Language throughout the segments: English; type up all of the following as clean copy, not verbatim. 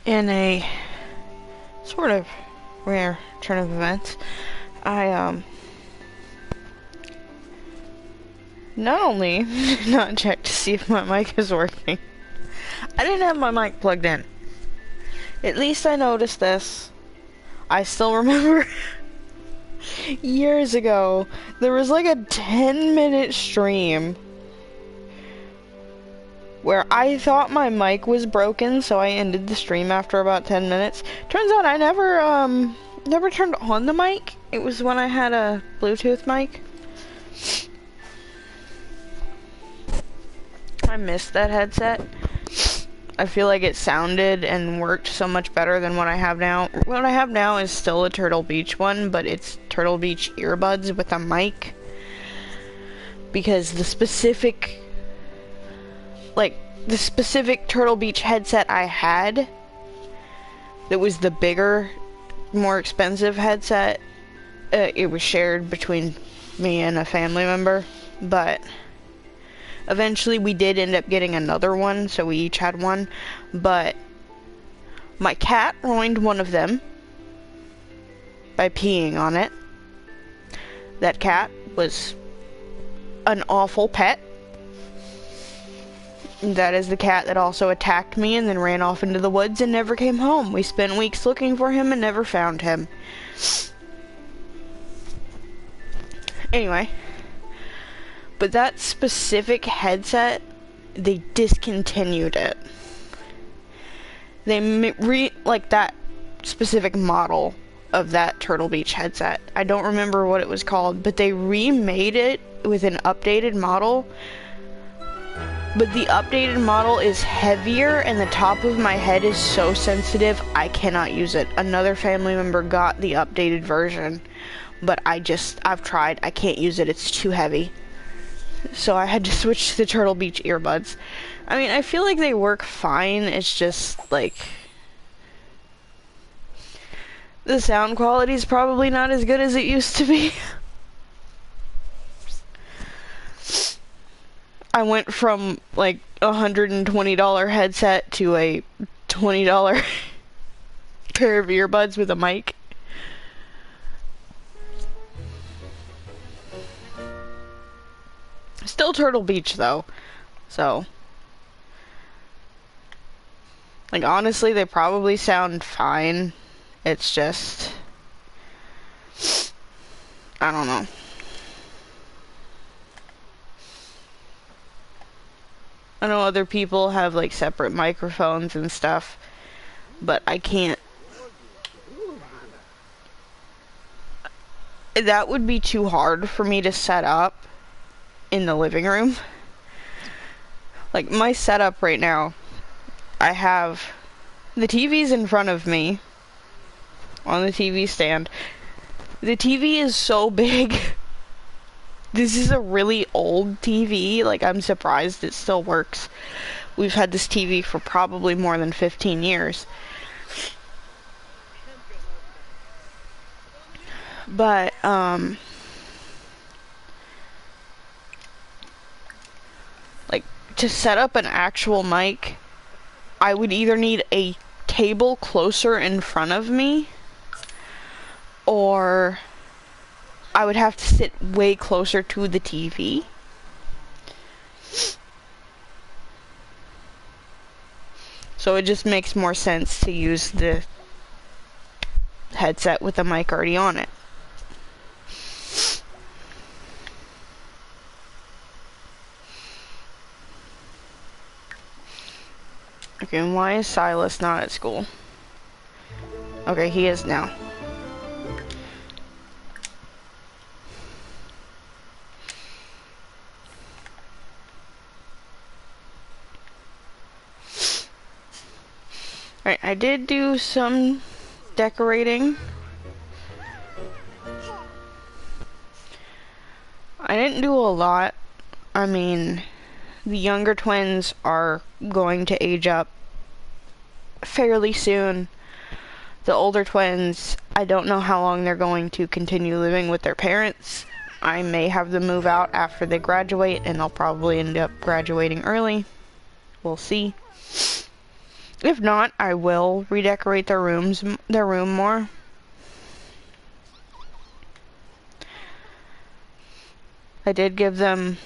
In a sort of rare turn of events, I not only did not check to see if my mic is working, I didn't have my mic plugged in. At least I noticed this. I still remember years ago, there was like a 10-minute stream where I thought my mic was broken, so I ended the stream after about 10 minutes. Turns out I never turned on the mic. It was when I had a Bluetooth mic. I missed that headset. I feel like it sounded and worked so much better than what I have now. What I have now is still a Turtle Beach one, but it's Turtle Beach earbuds with a mic. Because the specific Turtle Beach headset I had, that was the bigger, more expensive headset, it was shared between me and a family member, but eventually we did end up getting another one, so we each had one, but my cat ruined one of them by peeing on it. That cat was an awful pet. That is the cat that also attacked me and then ran off into the woods and never came home. We spent weeks looking for him and never found him. Anyway. But that specific headset, they discontinued it. They that specific model of that Turtle Beach headset. I don't remember what it was called, but they remade it with an updated model. But the updated model is heavier and the top of my head is so sensitive I cannot use it. Another family member got the updated version, but I've tried. I can't use it. It's too heavy. So I had to switch to the Turtle Beach earbuds. I mean, I feel like they work fine. It's just like the sound quality is probably not as good as it used to be. I went from like $120 headset to a $20 pair of earbuds with a mic. Still Turtle Beach though, so like honestly they probably sound fine. It's just I don't know. I know other people have like separate microphones and stuff, but I can't. That would be too hard for me to set up in the living room. Like my setup right now, I have the TV's in front of me on the TV stand. The TV is so big. This is a really old TV, like I'm surprised it still works. We've had this TV for probably more than 15 years. But, like, to set up an actual mic, I would either need a table closer in front of me, or I would have to sit way closer to the TV. So it just makes more sense to use the headset with the mic already on it. Okay, and why is Silas not at school? Okay, he is now. Alright, I did do some decorating. I didn't do a lot. I mean, the younger twins are going to age up fairly soon. The older twins, I don't know how long they're going to continue living with their parents. I may have them move out after they graduate, and they'll probably end up graduating early. We'll see. If not, I will redecorate their room more. I did give them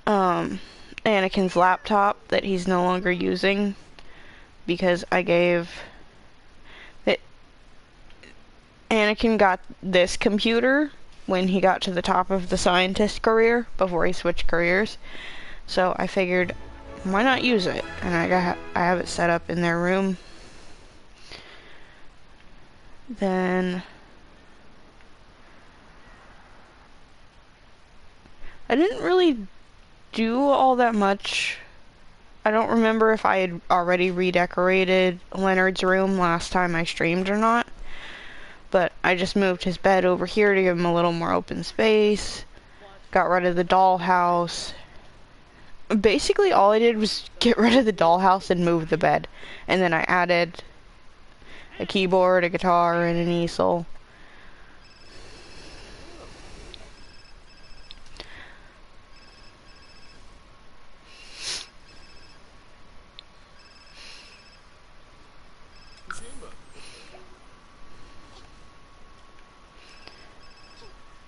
Anakin's laptop that he's no longer using because I gave it. Anakin got this computer when he got to the top of the scientist career before he switched careers. So I figured, why not use it? And I have it set up in their room. Then I didn't really do all that much. I don't remember if I had already redecorated Leonard's room last time I streamed or not. But I just moved his bed over here to give him a little more open space. Got rid of the dollhouse. Basically all I did was get rid of the dollhouse and move the bed. And then I added a keyboard, a guitar, and an easel.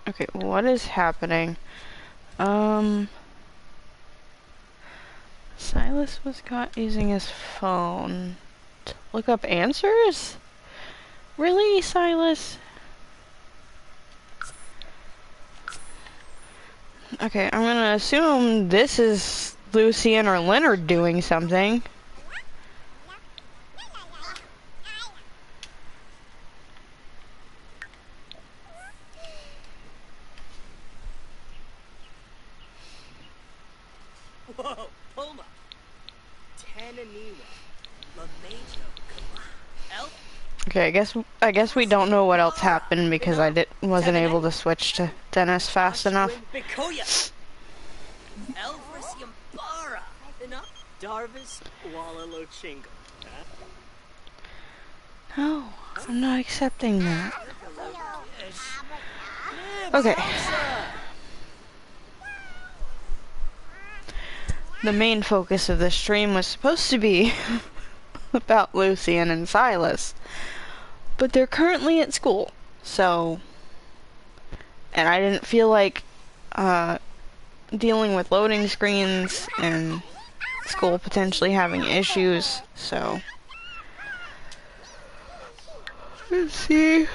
Okay, what is happening? Silas was caught using his phone to look up answers? Really, Silas? Okay, I'm gonna assume this is Lucian or Leonard doing something. Whoa, Poma. Tananiwa. Lamato. Elf. Okay, I guess we don't know what else happened because I wasn't able to switch to Dennis fast enough. Bikoya. Elvis Yambara. Enough. Darvis Walalo Chingo. No, I'm not accepting that. Okay. The main focus of the stream was supposed to be about Lucian and Silas, but they're currently at school, so, and I didn't feel like dealing with loading screens and school potentially having issues, so let's see.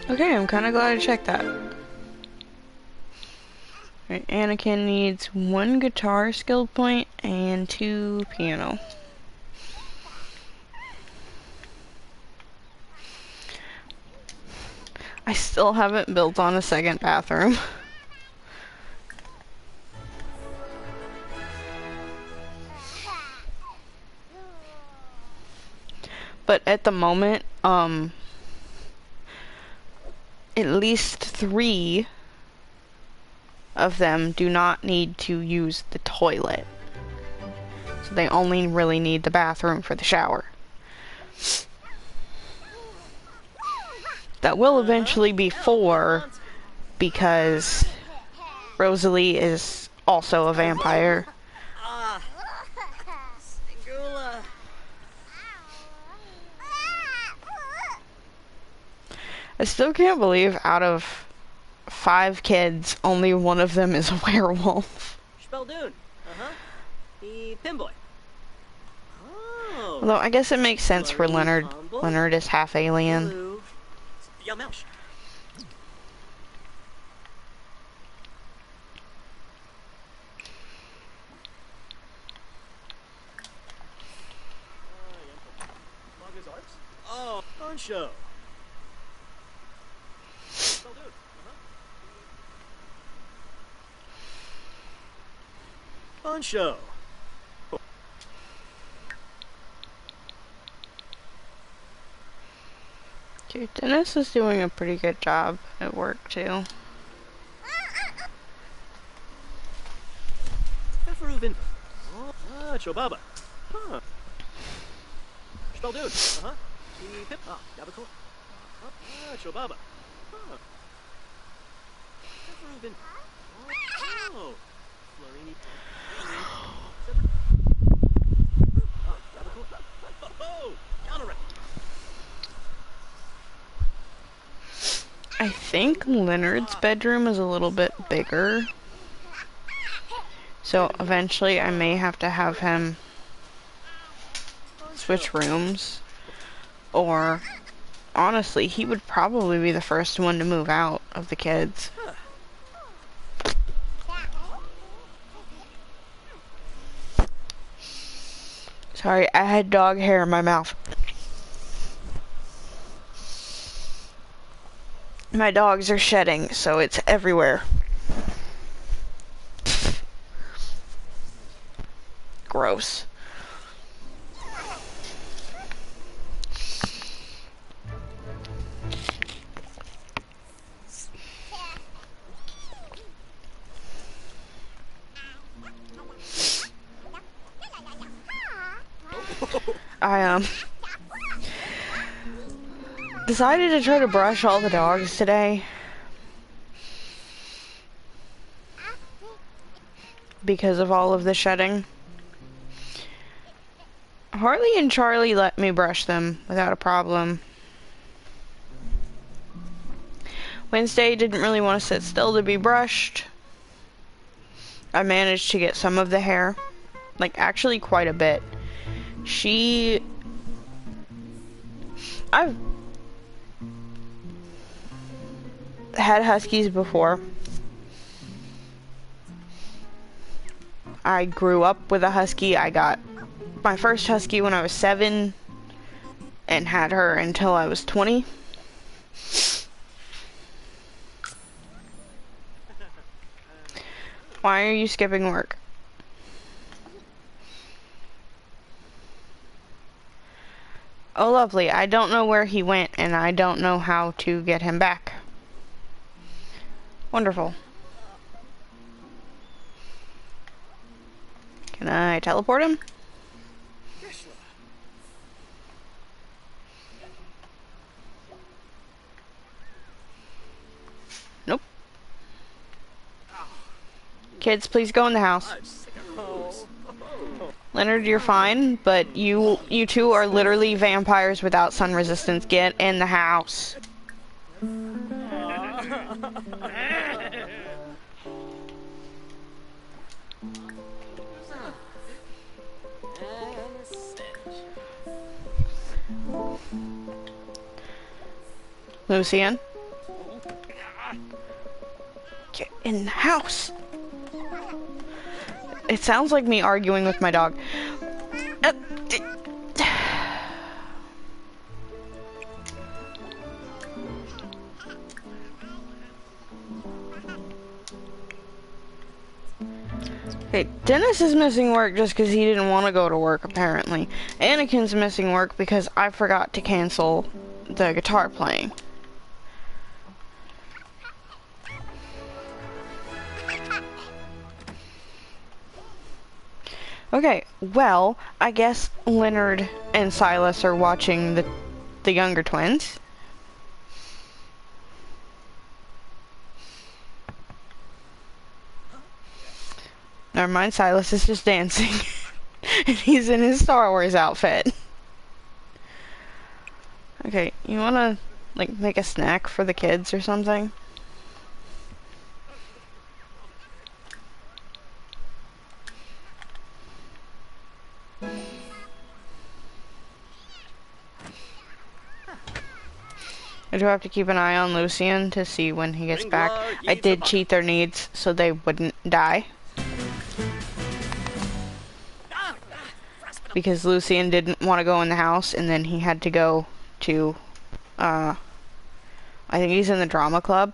Okay, I'm kind of glad I checked that. Right, Anakin needs 1 guitar skill point and 2 piano. I still haven't built on a second bathroom. But at the moment, at least 3 of them do not need to use the toilet. So they only really need the bathroom for the shower. That will eventually be 4 because Rosalie is also a vampire. Singula. I still can't believe out of 5 kids, only 1 of them is a werewolf. Speldoon. The Pinboy. Oh. Although I guess it makes sense for Leonard. Leonard is half alien. Yamaush. Oh, Poncho. Poncho. Okay, Dennis is doing a pretty good job at work too. Feferuvin. Chobaba. Huh. Speldoon. Pip. Yabako. Chobaba. Feferuvin. Oh, Florini. Oh, counter. I think Leonard's bedroom is a little bit bigger. So eventually I may have to have him switch rooms. Or, honestly, he would probably be the first one to move out of the kids. Sorry, I had dog hair in my mouth. My dogs are shedding, so it's everywhere. Gross. I decided to try to brush all the dogs today because of all of the shedding. Harley and Charlie let me brush them without a problem. Wednesday didn't really want to sit still to be brushed. I managed to get some of the hair, like actually quite a bit. I've had huskies before. I grew up with a husky. I got my first husky when I was 7 and had her until I was 20. Why are you skipping work? Oh, lovely. I don't know where he went, and I don't know how to get him back. Wonderful. Can I teleport him? Nope. Kids, please go in the house. Leonard, you're fine, but you two are literally vampires without sun resistance. Get in the house. Lucian? Get in the house. It sounds like me arguing with my dog. Okay, Dennis is missing work just because he didn't want to go to work, apparently. Anakin's missing work because I forgot to cancel the guitar playing. Okay, well, I guess Leonard and Silas are watching the younger twins. Never mind, Silas is just dancing. And he's in his Star Wars outfit. Okay, you wanna, like, make a snack for the kids or something? I do have to keep an eye on Lucian to see when he gets back. I did cheat their needs so they wouldn't die. Because Lucian didn't want to go in the house, and then he had to go to, I think he's in the drama club.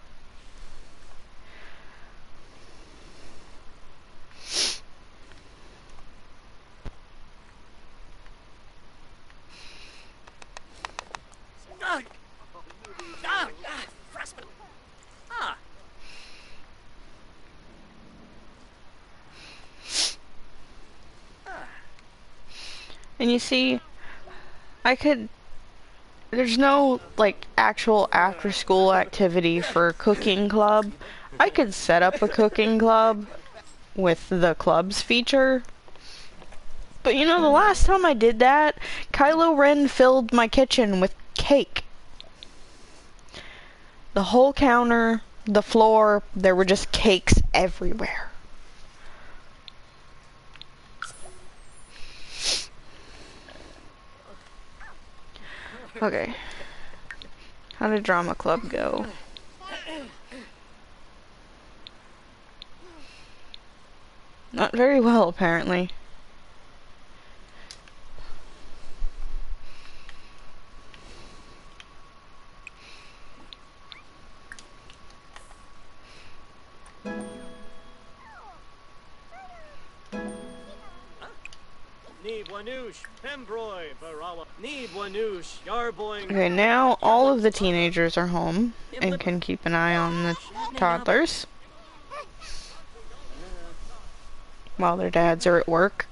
And you see, there's no, like, actual after-school activity for cooking club. I could set up a cooking club with the clubs feature. But you know, the last time I did that, Kylo Ren filled my kitchen with cake. The whole counter, the floor, there were just cakes everywhere. Okay. How did drama club go? Not very well, apparently. Okay, now all of the teenagers are home and can keep an eye on the toddlers while their dads are at work.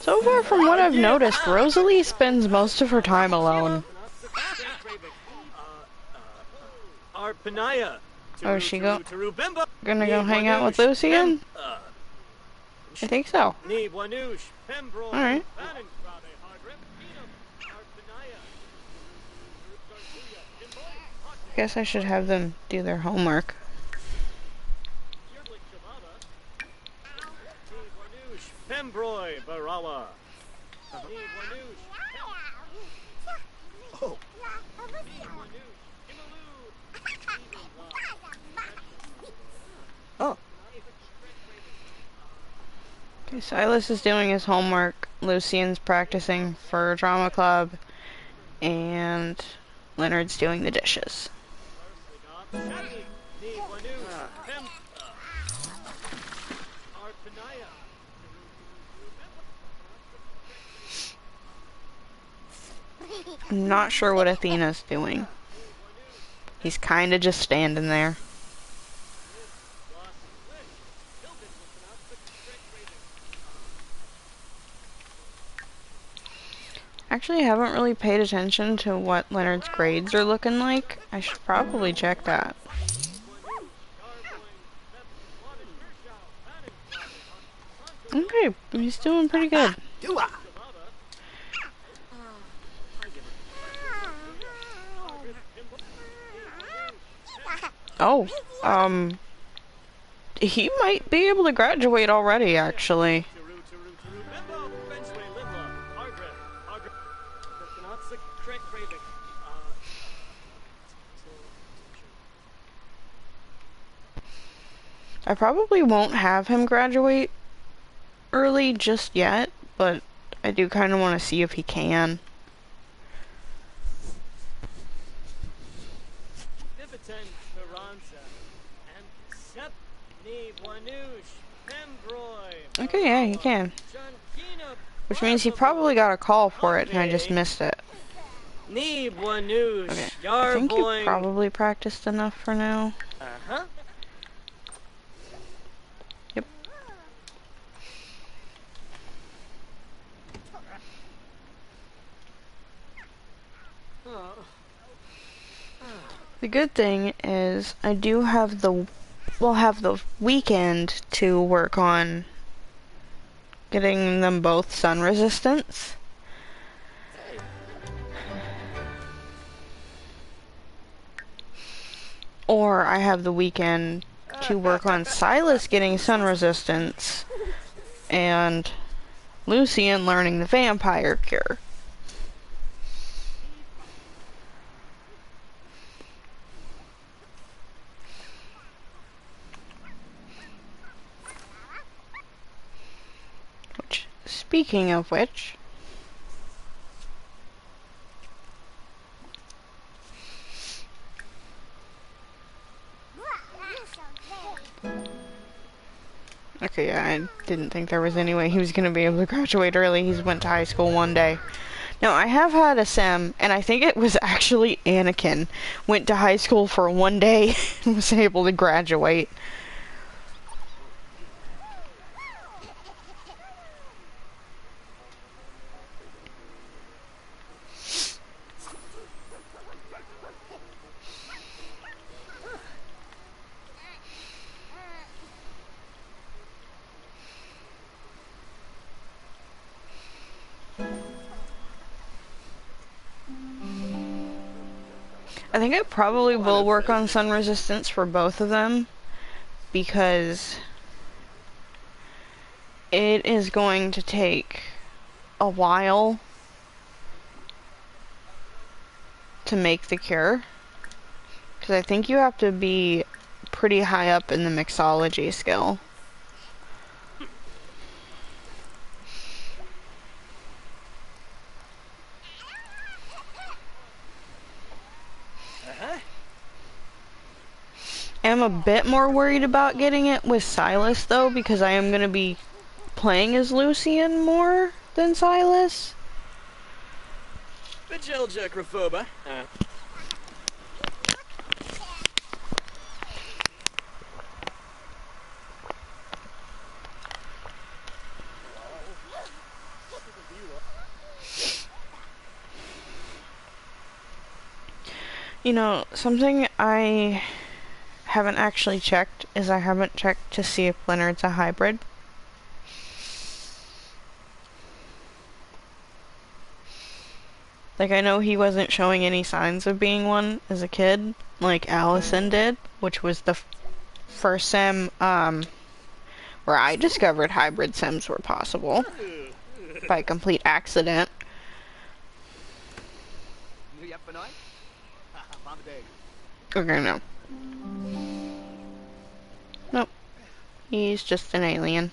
So far from what I've noticed, Rosalie spends most of her time alone. Oh, is she gonna go hang out with Lucian? I think so. Alright. Guess I should have them do their homework. Oh. Okay, Silas is doing his homework, Lucian's practicing for drama club, and Leonard's doing the dishes. I'm not sure what Athena's doing. He's kinda just standing there. Actually, I haven't really paid attention to what Leonard's grades are looking like. I should probably check that. Okay, he's doing pretty good. Oh, he might be able to graduate already, actually. I probably won't have him graduate early just yet, but I do kind of want to see if he can. Okay, yeah, he can. Which means he probably got a call for it and I just missed it. Okay, I think you probably practiced enough for now. Yep. The good thing is I do have we'll have the weekend to work on getting them both sun resistance. Or I have the weekend to work on Silas getting sun resistance and Lucian learning the vampire cure. Which, speaking of which, okay, yeah, I didn't think there was any way he was going to be able to graduate early. He's went to high school one day. No, I have had a sim, and I think it was actually Anakin. Went to high school for one day and was able to graduate. I think I probably will work on sun resistance for both of them, because it is going to take a while to make the cure. Because I think you have to be pretty high up in the mixology skill. I'm a bit more worried about getting it with Silas though, because I am going to be playing as Lucian more than Silas. You know, something I haven't actually checked is I haven't checked to see if Leonard's a hybrid. Like, I know he wasn't showing any signs of being one as a kid, like Allison did, which was the first sim, where I discovered hybrid sims were possible by complete accident. Okay, no. Nope. He's just an alien.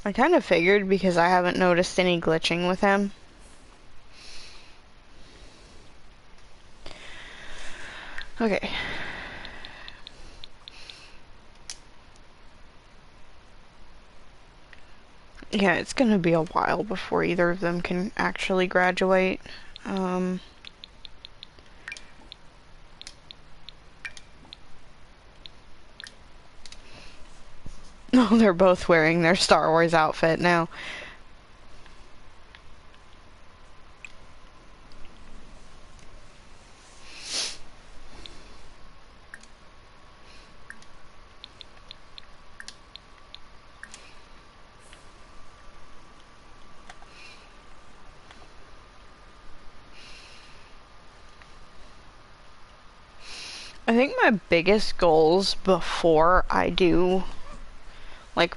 I kind of figured because I haven't noticed any glitching with him. Okay. Yeah, it's gonna be a while before either of them can actually graduate. No, they're both wearing their Star Wars outfit now. I think my biggest goals before I do, like,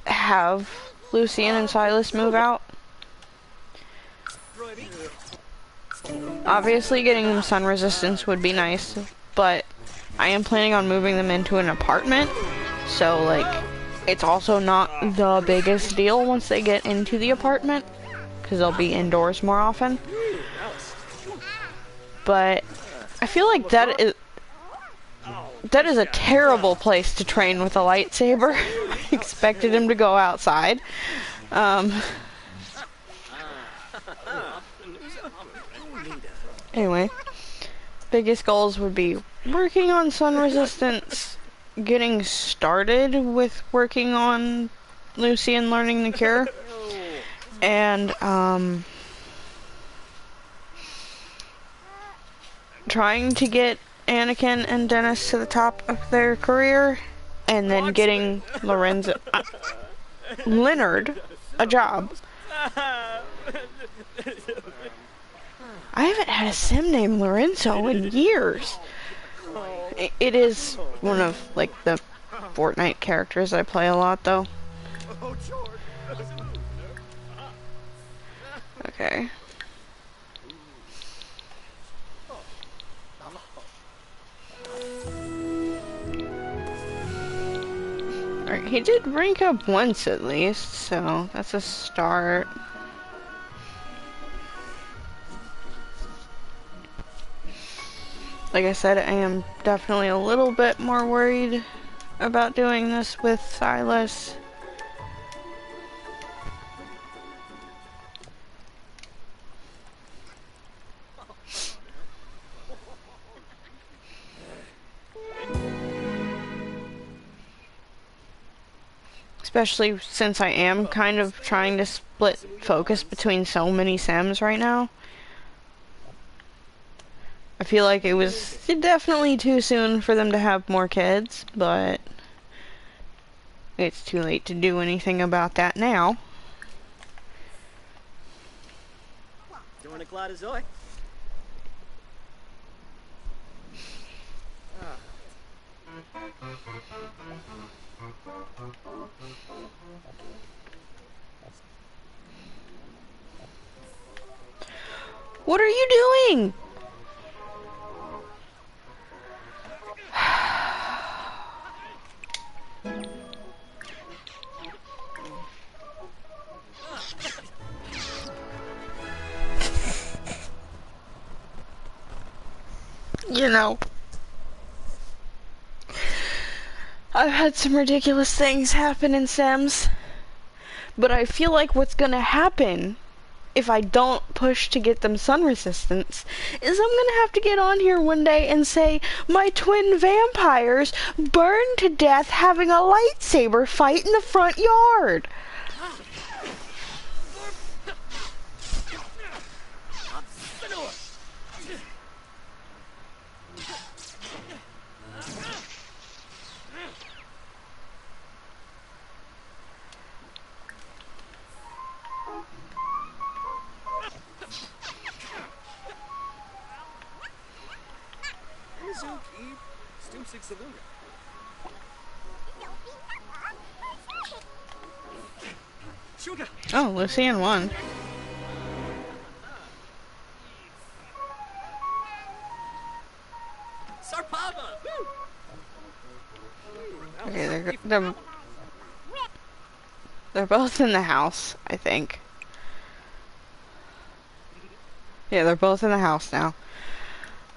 have Lucian and Silas move out. Obviously getting them sun resistance would be nice, but I am planning on moving them into an apartment, so like, it's also not the biggest deal once they get into the apartment, because they'll be indoors more often. But I feel like that is a terrible place to train with a lightsaber. I expected him to go outside. Anyway, biggest goals would be working on sun resistance, getting started with working on Lucian learning the cure, and trying to get Anakin and Dennis to the top of their career, and then getting Leonard a job. I haven't had a sim named Lorenzo in years. It is one of, like, the Fortnite characters I play a lot, though. Okay. Alright, he did rank up once at least, so that's a start. Like I said, I am definitely a little bit more worried about doing this with Silas. Especially since I am kind of trying to split focus between so many Sims right now. I feel like it was definitely too soon for them to have more kids, but it's too late to do anything about that now. Doing a glad as I. What are you doing? You know, I've had some ridiculous things happen in Sims, but I feel like what's gonna happen if I don't push to get them sun resistance is I'm gonna have to get on here one day and say my twin vampires burned to death having a lightsaber fight in the front yard. Oh, Lucian won. Okay, they're both in the house, I think. Yeah, they're both in the house now.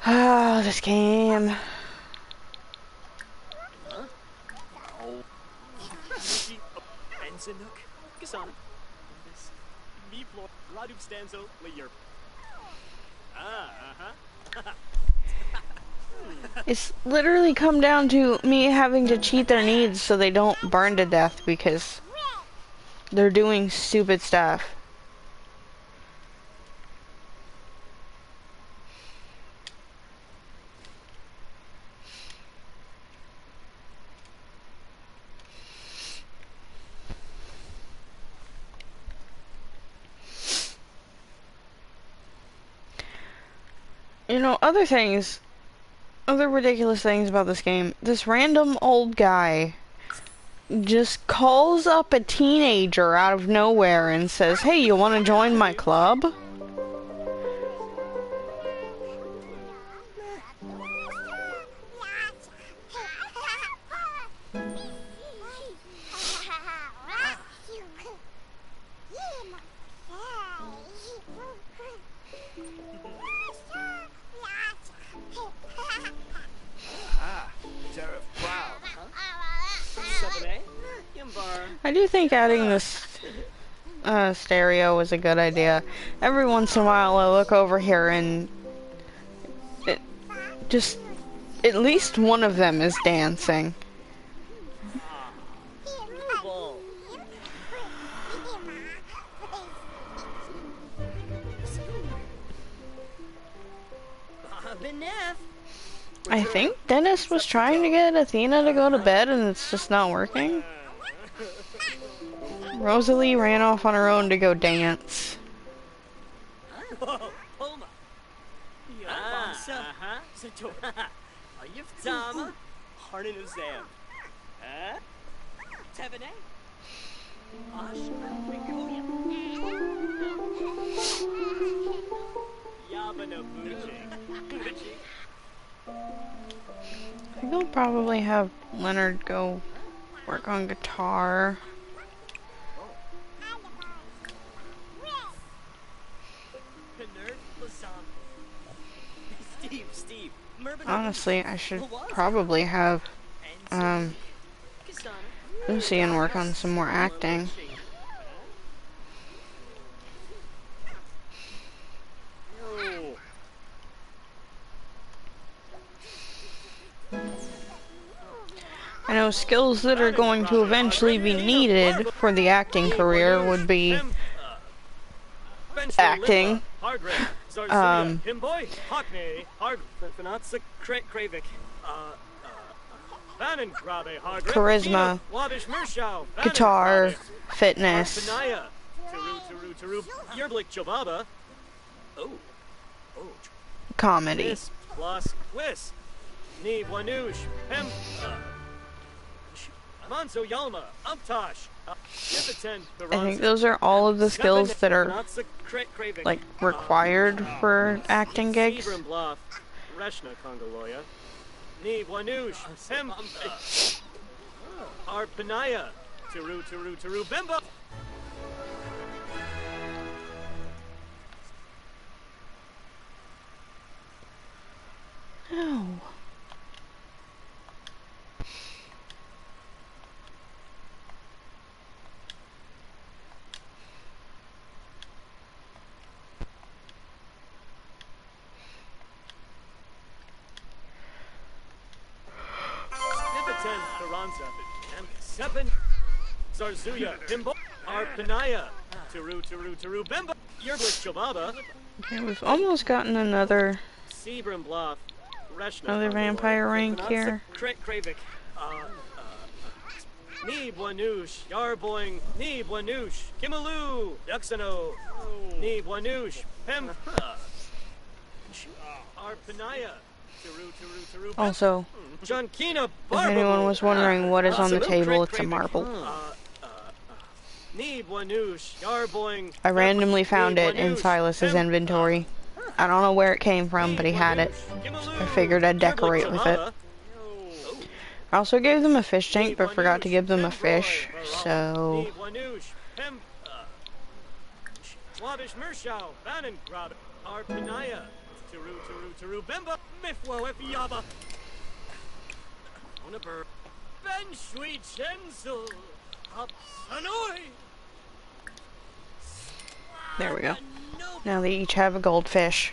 Oh, this game. It's literally come down to me having to cheat their needs so they don't burn to death because they're doing stupid stuff. You know, other ridiculous things about this game. This random old guy just calls up a teenager out of nowhere and says, "Hey, you want to join my club?" I do think adding this stereo was a good idea. Every once in a while I look over here and just at least one of them is dancing. I think Dennis was trying to get Athena to go to bed and it's just not working. Rosalie ran off on her own to go dance. I think I'll probably have Leonard go work on guitar. Honestly, I should probably have Lucian work on some more acting. I know, skills that are going to eventually be needed for the acting career would be acting. Charisma, guitar, fitness, comedy. I think those are all of the skills that are like required for acting gigs. Oh. Okay, we've almost gotten another vampire rank here. Also, if anyone was wondering what is on the table, it's a marble. I randomly found it in Silas's inventory. I don't know where it came from, but he had it. I figured I'd decorate with it. I also gave them a fish tank, but forgot to give them a fish, so... There we go. Now they each have a goldfish.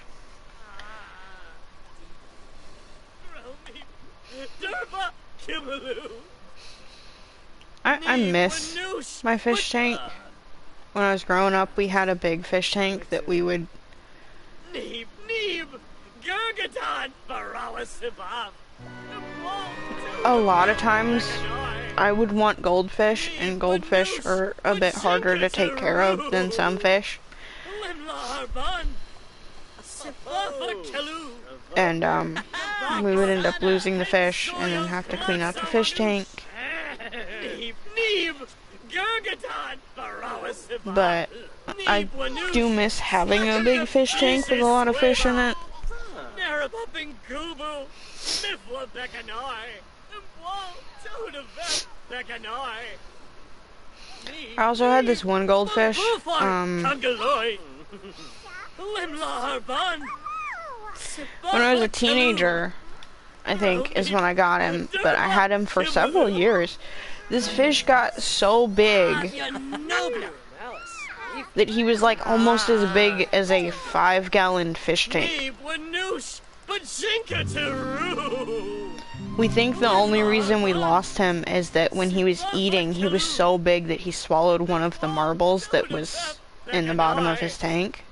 I miss my fish tank. When I was growing up, we had a big fish tank that we would... A lot of times, I would want goldfish, and goldfish are a bit harder to take care of than some fish. And, we would end up losing the fish, and then have to clean out the fish tank. But I do miss having a big fish tank with a lot of fish in it. I also had this one goldfish, when I was a teenager, I think, is when I got him, but I had him for several years. This fish got so big that he was like almost as big as a 5-gallon fish tank. We think the only reason we lost him is that when he was eating, he was so big that he swallowed one of the marbles that was in the bottom of his tank.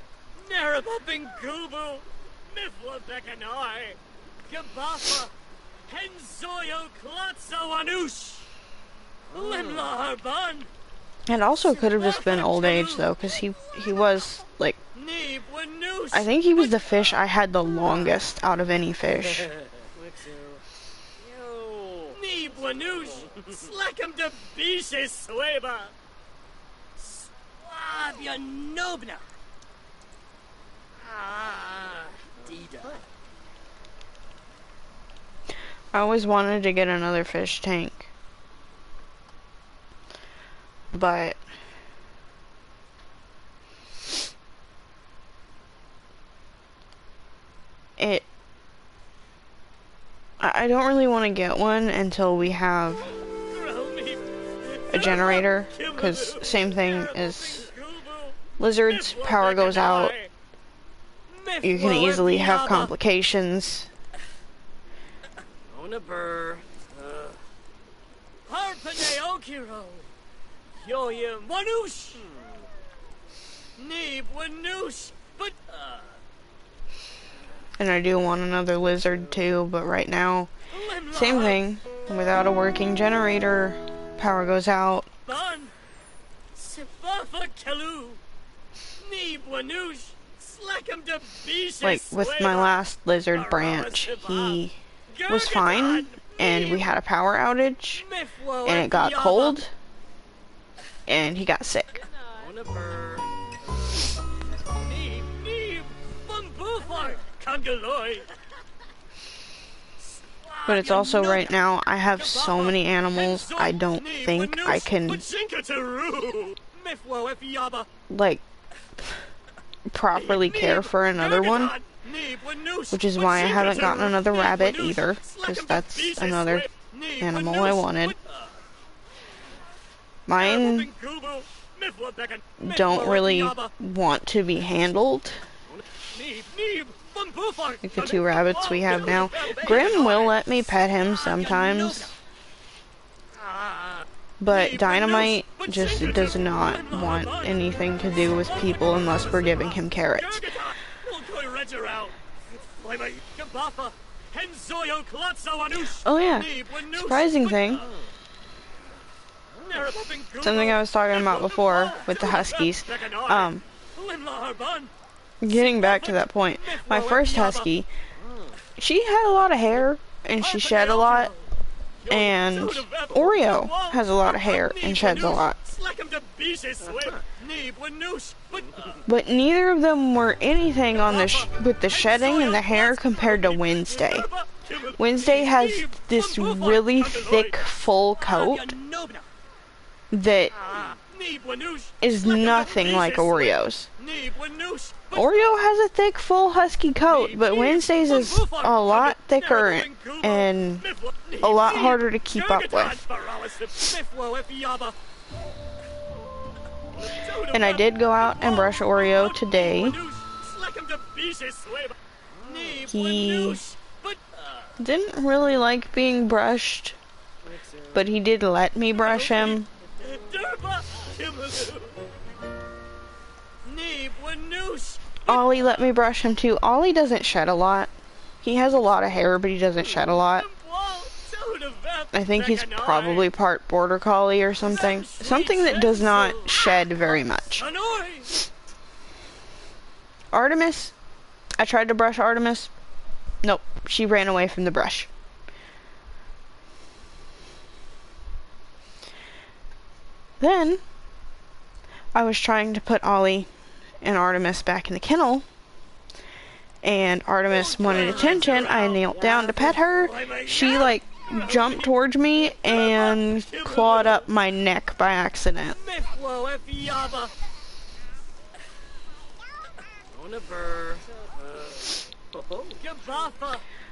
It also could have just been old age though, because he was like, I think he was the fish I had the longest out of any fish. I always wanted to get another fish tank, but I don't really want to get one until we have a generator, because same thing as lizards, power goes out, you can easily have complications. And I do want another lizard too, but right now, same thing. Without a working generator, power goes out. Like with my last lizard branch, he was fine, and we had a power outage, and it got cold, and he got sick. But it's also right now, I have so many animals, I don't think I can, like, properly care for another one, which is why I haven't gotten another rabbit either, because that's another animal I wanted. Mine don't really want to be handled, like the 2 rabbits we have now. Grim will let me pet him sometimes, but Dynamite just does not want anything to do with people unless we're giving him carrots. Oh yeah, surprising thing. Something I was talking about before with the Huskies. Getting back to that point, my first Husky, she had a lot of hair and she shed a lot, and Oreo has a lot of hair and sheds a lot. But neither of them were anything on the with the shedding and the hair compared to Wednesday. Wednesday has this really thick, full coat that is nothing like Oreo's. Oreo has a thick, full, husky coat, but Wednesday's is a lot thicker and a lot harder to keep up with. And I did go out and brush Oreo today. He didn't really like being brushed, but he did let me brush him. Ollie let me brush him too. Ollie doesn't shed a lot. He has a lot of hair, but he doesn't shed a lot. I think he's probably part border collie or something. Something that does not shed very much. Artemis, I tried to brush Artemis. Nope, she ran away from the brush. Then, I was trying to put Ollie and Artemis back in the kennel, and Artemis wanted attention. I knelt down to pet her. She, like, jumped towards me and clawed up my neck by accident.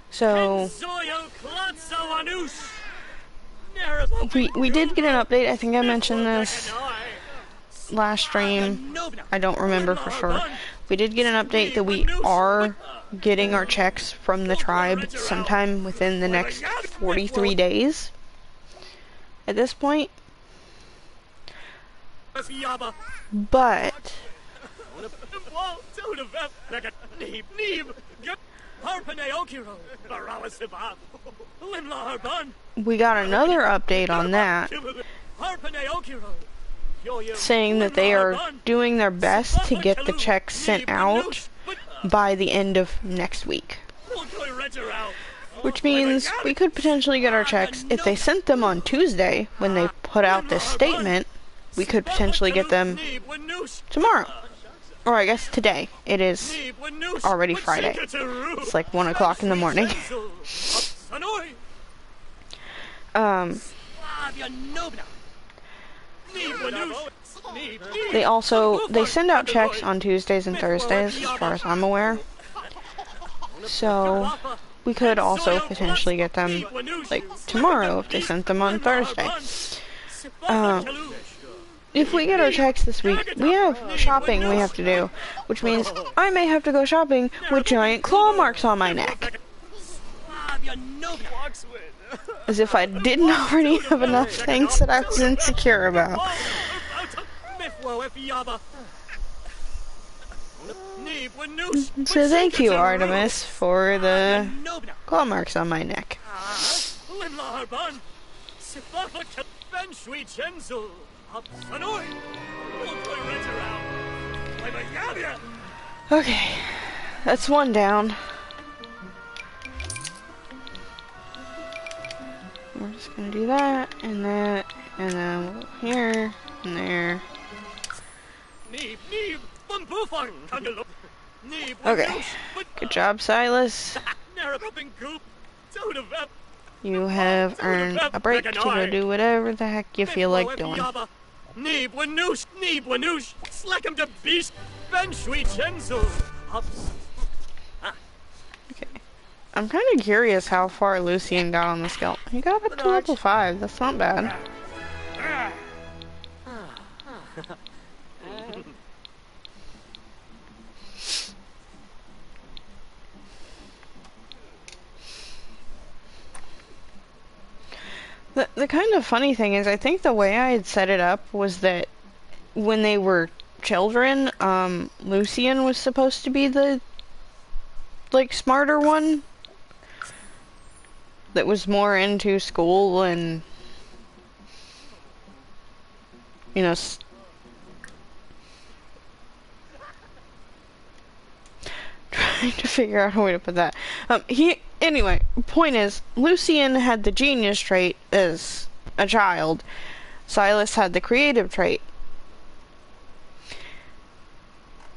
So, we did get an update. I think I mentioned this last stream. I don't remember for sure. We did get an update that we are getting our checks from the tribe sometime within the next 43 days at this point. But we got another update on that, saying that they are doing their best to get the checks sent out by the end of next week. Which means we could potentially get our checks. If they sent them on Tuesday, when they put out this statement, we could potentially get them tomorrow. Or I guess today. It is already Friday. It's like 1 o'clock in the morning. They send out checks on Tuesdays and Thursdays, as far as I'm aware. So we could also potentially get them like tomorrow if they sent them on Thursday. If we get our checks this week, we have shopping we have to do, which means I may have to go shopping with giant claw marks on my neck. As if I didn't already have enough things that I was insecure about. So thank you, Artemis, for the claw marks on my neck. Okay, that's one down. We're just gonna do that, and then we'll go here, and there. Okay, good job, Silas. You have earned a break to go do whatever the heck you feel like doing. Okay. I'm kind of curious how far Lucian got on the scale. He got up to level 5, that's not bad. The kind of funny thing is, I think the way I had set it up was that when they were children, Lucian was supposed to be the, like, smarter one that was more into school and, you know, trying to figure out a way to put that. Anyway, point is, Lucian had the genius trait as a child. Silas had the creative trait.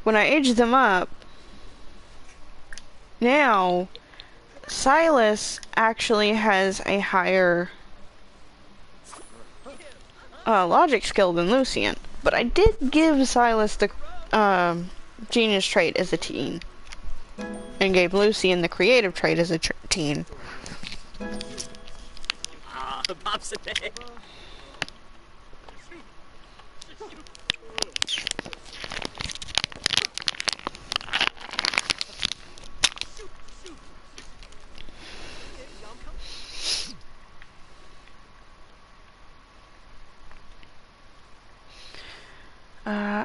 When I aged them up, now, Silas actually has a higher logic skill than Lucian. But I did give Silas the genius trait as a teen. And gave Lucian the creative trait as a teen.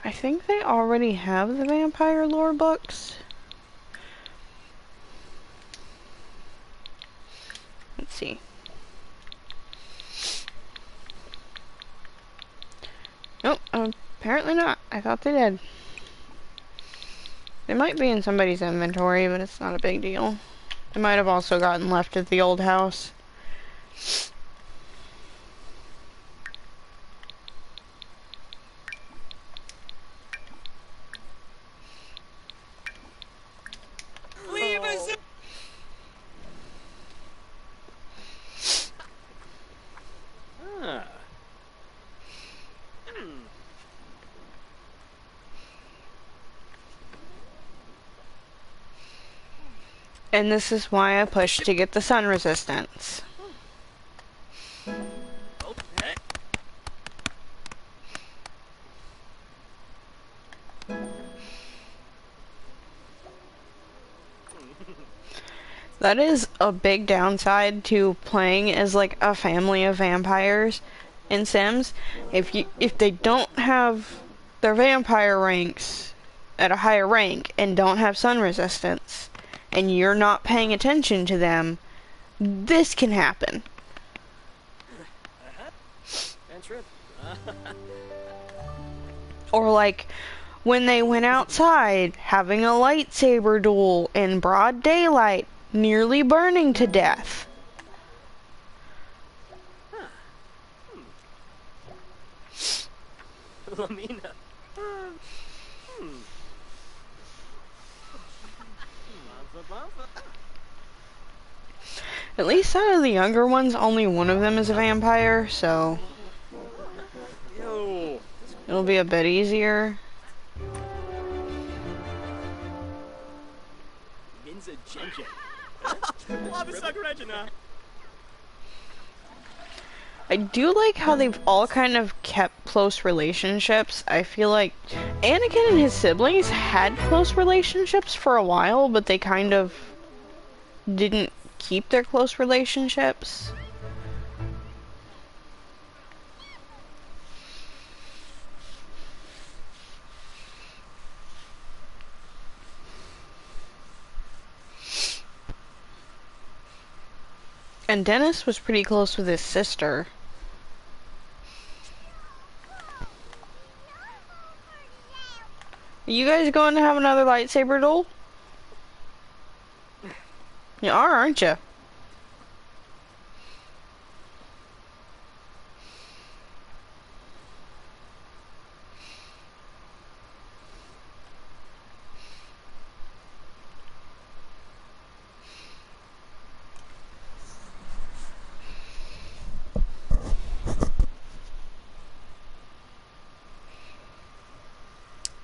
I think they already have the vampire lore books. Let's see. Nope, apparently not. I thought they did. They might be in somebody's inventory, but it's not a big deal. They might have also gotten left at the old house. And this is why I pushed to get the sun resistance. That is a big downside to playing as like a family of vampires in Sims. If they don't have their vampire ranks at a higher rank and don't have sun resistance, and you're not paying attention to them, this can happen. Or like when they went outside having a lightsaber duel in broad daylight, nearly burning to death. Lamina. At least out of the younger ones, only one of them is a vampire, so it'll be a bit easier. I do like how they've all kind of kept close relationships. I feel like Anakin and his siblings had close relationships for a while, but they kind of didn't keep their close relationships. And Dennis was pretty close with his sister. Are you guys going to have another lightsaber duel? You are, aren't you?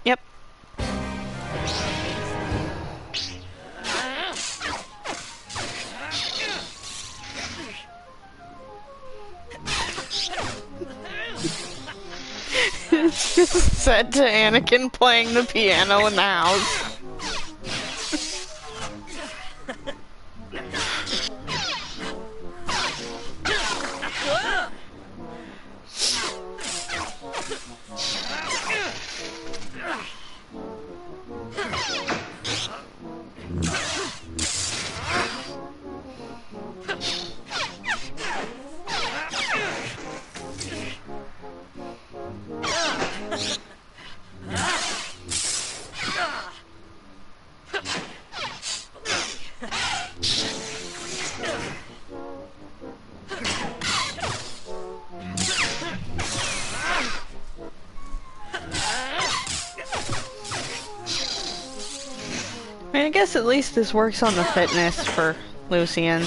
Yep. It's just set to Anakin playing the piano in the house. I guess at least this works on the fitness for Lucian.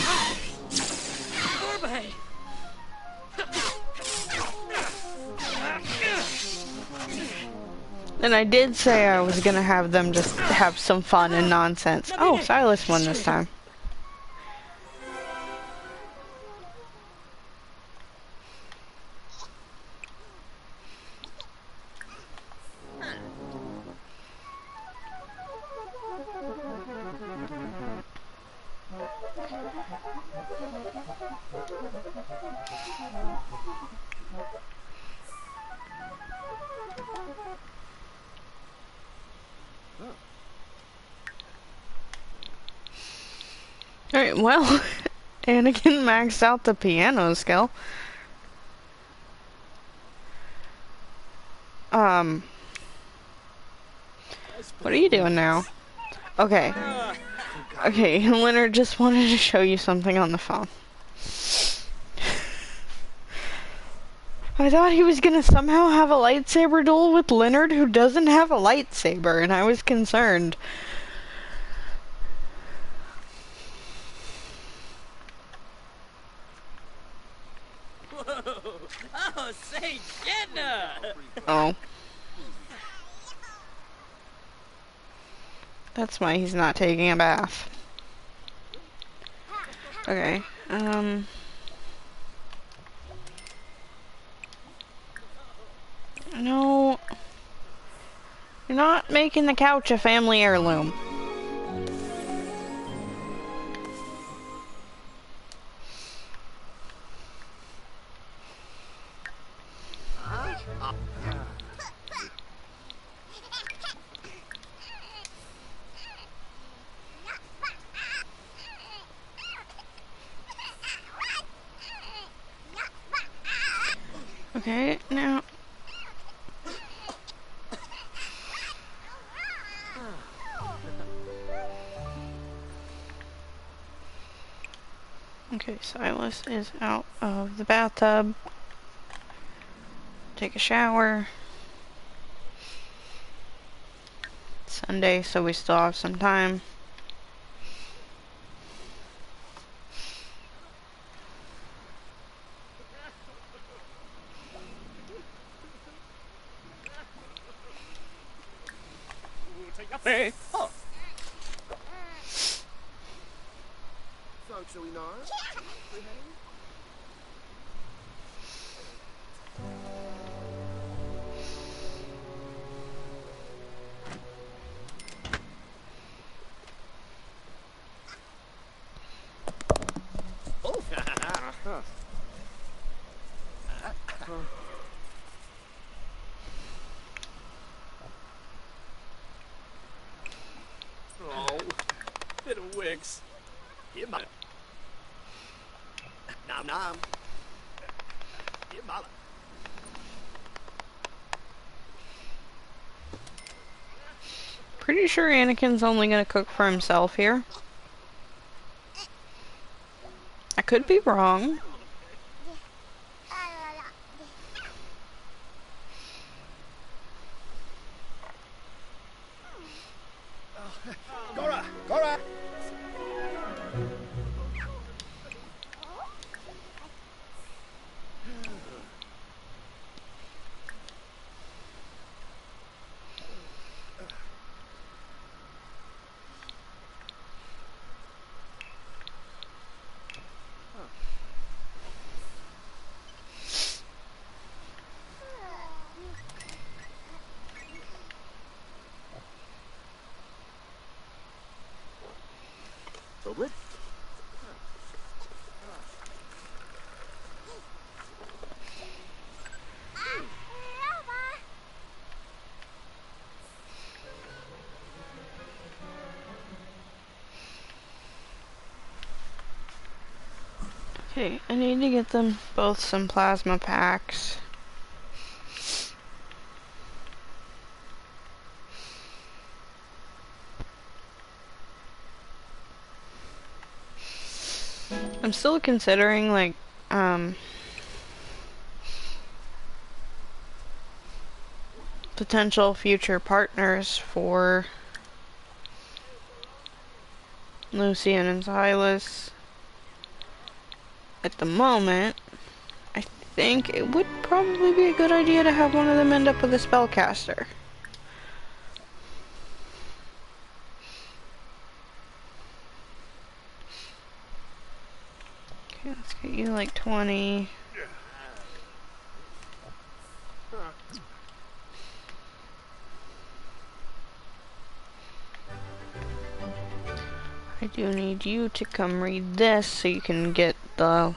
And I did say I was gonna have them just have some fun and nonsense. Oh, Silas won this time. Alright, well, Anakin maxed out the piano skill. What are you doing now? Okay. Okay, Leonard just wanted to show you something on the phone. I thought he was gonna somehow have a lightsaber duel with Leonard, who doesn't have a lightsaber, and I was concerned. Whoa! Oh, say, Jenna! Oh. That's why he's not taking a bath. Okay, no. You're not making the couch a family heirloom. Okay, now. Okay, Silas is out of the bathtub. Take a shower. It's Sunday, so we still have some time. Hey! Oh. So, shall we know? Wicks. Hier mal. Nam nam. Hier mal. Pretty sure Anakin's only gonna cook for himself here. I could be wrong. Cora! Cora! Doblet? Okay, I need to get them both some plasma packs. I'm still considering, like, potential future partners for Lucian and Silas. At the moment, I think it would probably be a good idea to have one of them end up with a spellcaster. Okay, let's get you like 20. I do need you to come read this so you can get the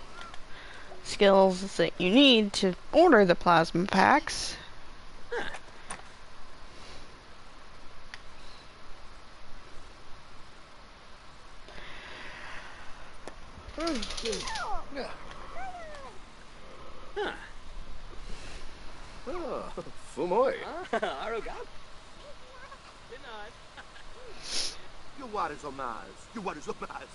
skills that you need to order the plasma packs. Oh, fumoy. Arugap. Your waters are Mars. Your waters are Mars.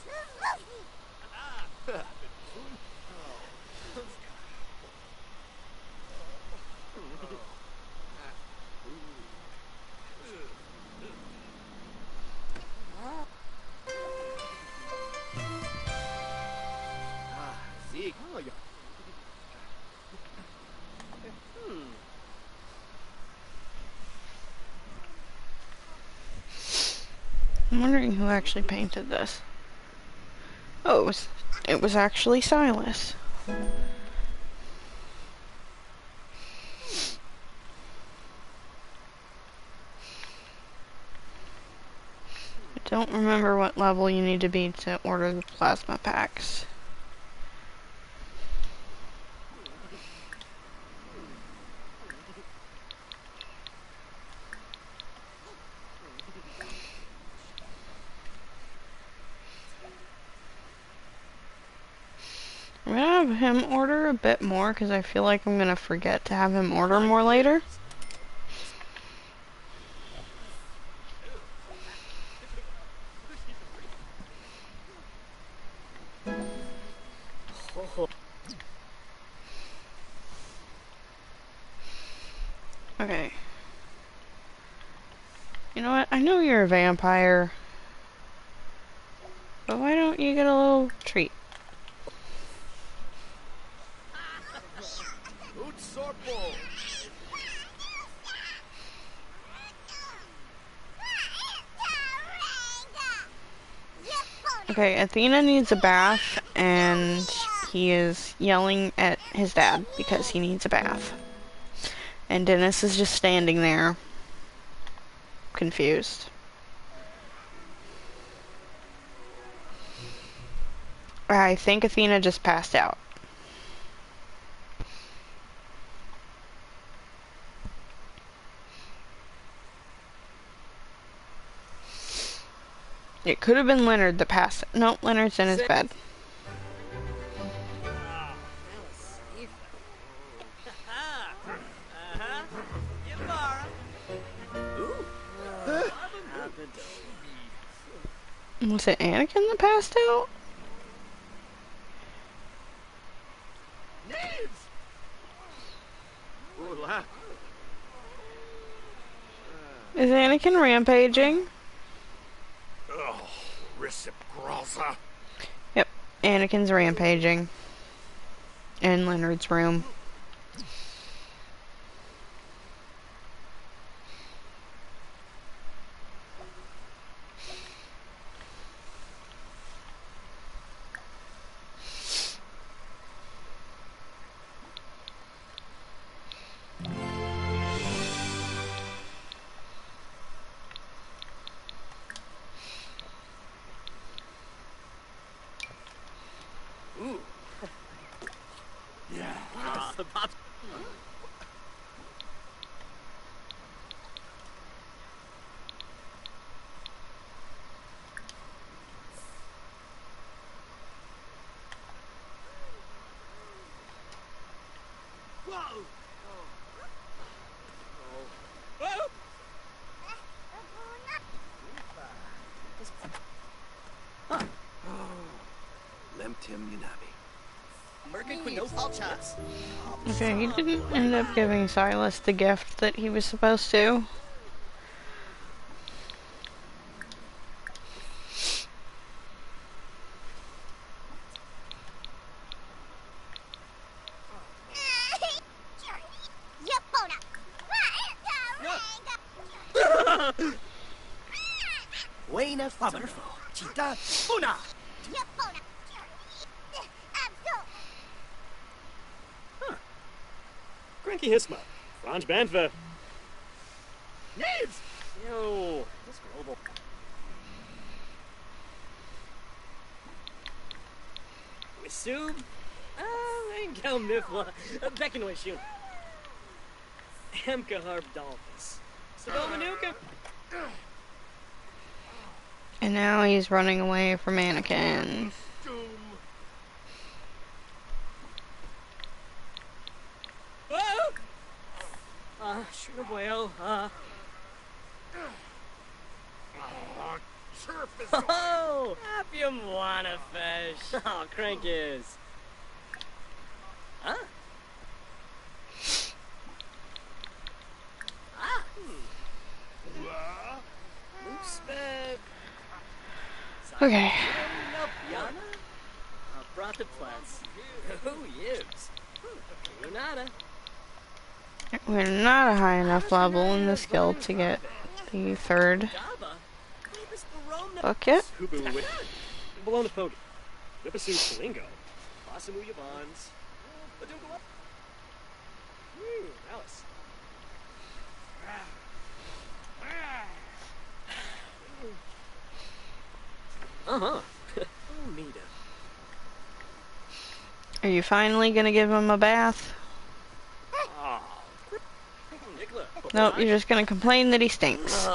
Sieg. Oh, yeah. I'm wondering who actually painted this. Oh, it was actually Silas. I don't remember what level you need to be to order the plasma packs. I'm gonna have him order a bit more because I feel like I'm gonna forget to have him order more later. Okay. You know what? I know you're a vampire. But why don't you get a little treat? Okay, Athena needs a bath, and he is yelling at his dad because he needs a bath. And Dennis is just standing there, confused. I think Athena just passed out. It could have been Leonard that passed. No, Leonard's in his bed. Was it Anakin that passed out? Is Anakin rampaging? Oh, reciprosa. Yep, Anakin's rampaging. In Leonard's room. Okay, he didn't end up giving Silas the gift that he was supposed to. Buena faberfo. Chita una. Cranky Hisma. Franz Banfa. Knaves! Yo, this global. Wisub? Ain't gal mifla. Beckonway shoot. Emka harb dolphins. Sadomanuka. And now he's running away from Anakin. Sure, bueno. Oh, happy wanna fish. Oh, crank is. Huh? Loose bed. Okay. Brought the plants. Who yibs? Nada. We're not a high enough level in the skill to get the third bucket. Bologna Pogi. Whippasu Kalingo. Asamu Yabons. Alice. Uh-huh. Mita. Are you finally gonna give him a bath? Nope, you're just gonna complain that he stinks.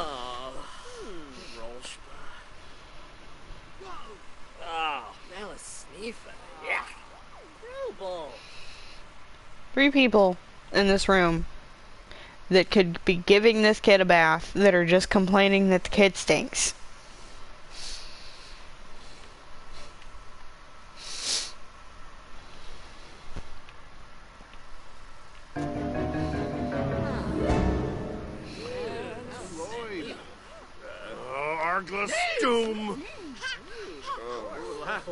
Yeah. 3 people in this room that could be giving this kid a bath that are just complaining that the kid stinks.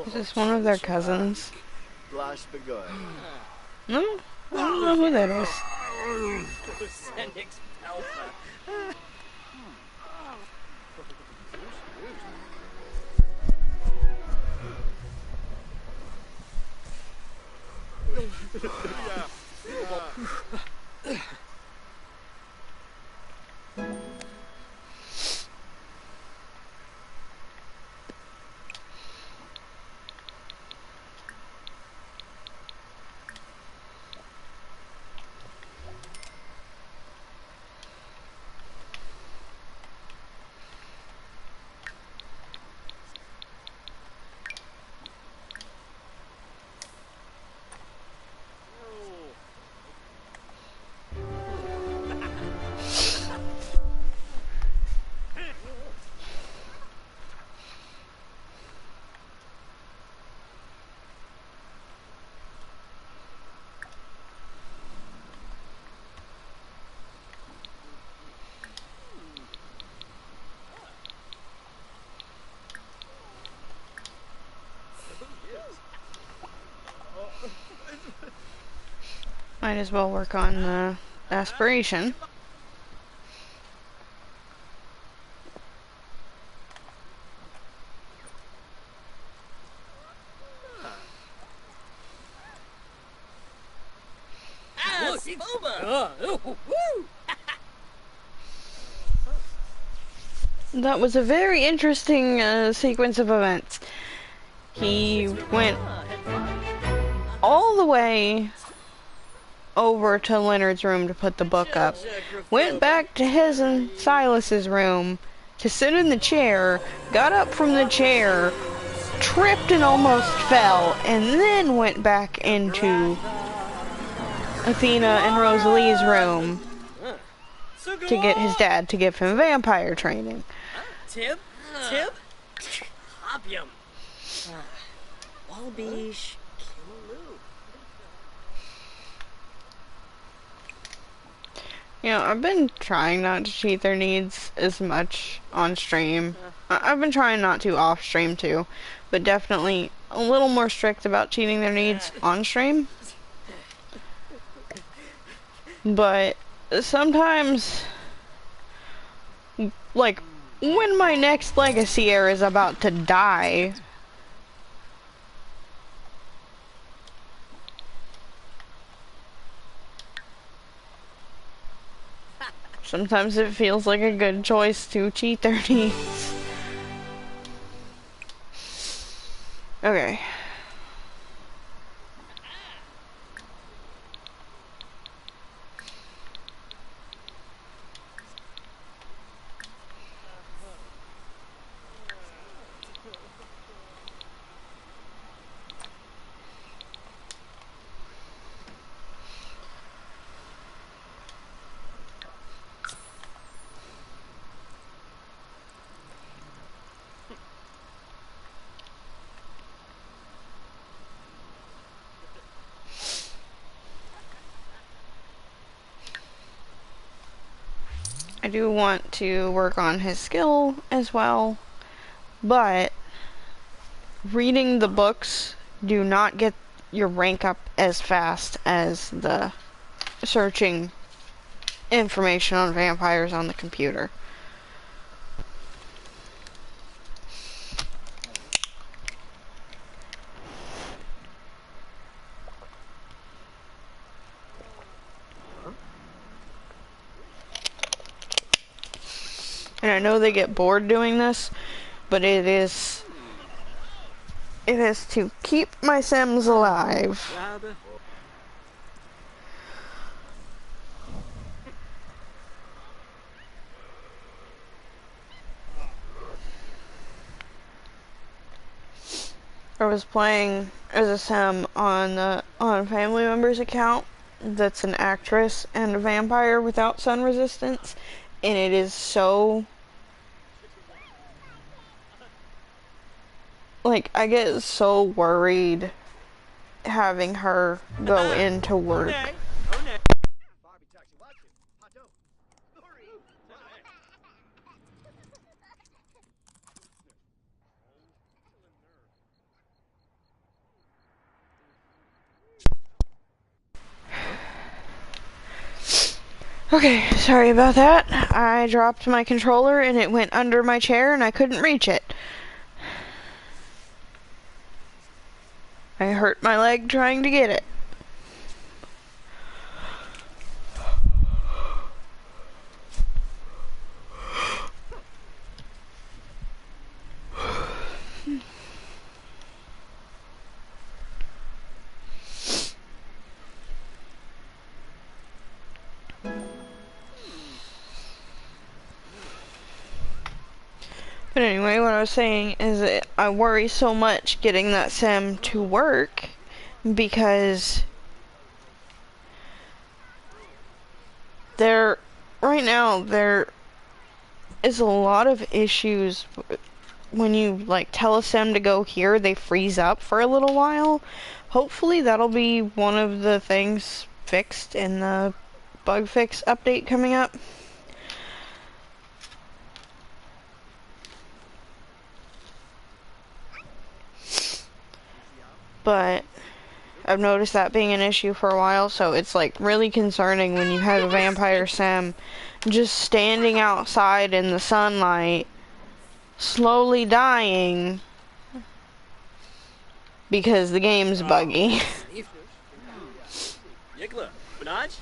Is this one of their cousins? No, I don't know who that is. Might as well work on the aspiration. Look. Woo! That was a very interesting sequence of events. He went all the way over to Leonard's room to put the book up, went back to his and Silas's room to sit in the chair, got up from the chair, tripped and almost fell, and then went back into Athena and Rosalie's room to get his dad to give him vampire training. Tib? Hopium. Walbish. Kimaloo. You know, I've been trying not to cheat their needs as much on stream. I've been trying not to off stream too, but definitely a little more strict about cheating their needs on stream. But sometimes, like, when my next legacy heir is about to die, sometimes it feels like a good choice to cheat their needs. Okay. I do want to work on his skill as well, but reading the books do not get your rank up as fast as the searching information on vampires on the computer. And I know they get bored doing this, but it is to keep my Sims alive. I was playing as a Sim on a family member's account that's an actress and a vampire without sun resistance, and it is so, like, I get so worried having her go into work. Okay, sorry about that. I dropped my controller and it went under my chair and I couldn't reach it. I hurt my leg trying to get it. But anyway, what I was saying is that I worry so much getting that sim to work because right now there is a lot of issues when you like tell a sim to go here, they freeze up for a little while. Hopefully that'll be one of the things fixed in the bug fix update coming up. But I've noticed that being an issue for a while, so it's like really concerning when you have a vampire sim just standing outside in the sunlight, slowly dying because the game's buggy. Yikla, Benaj?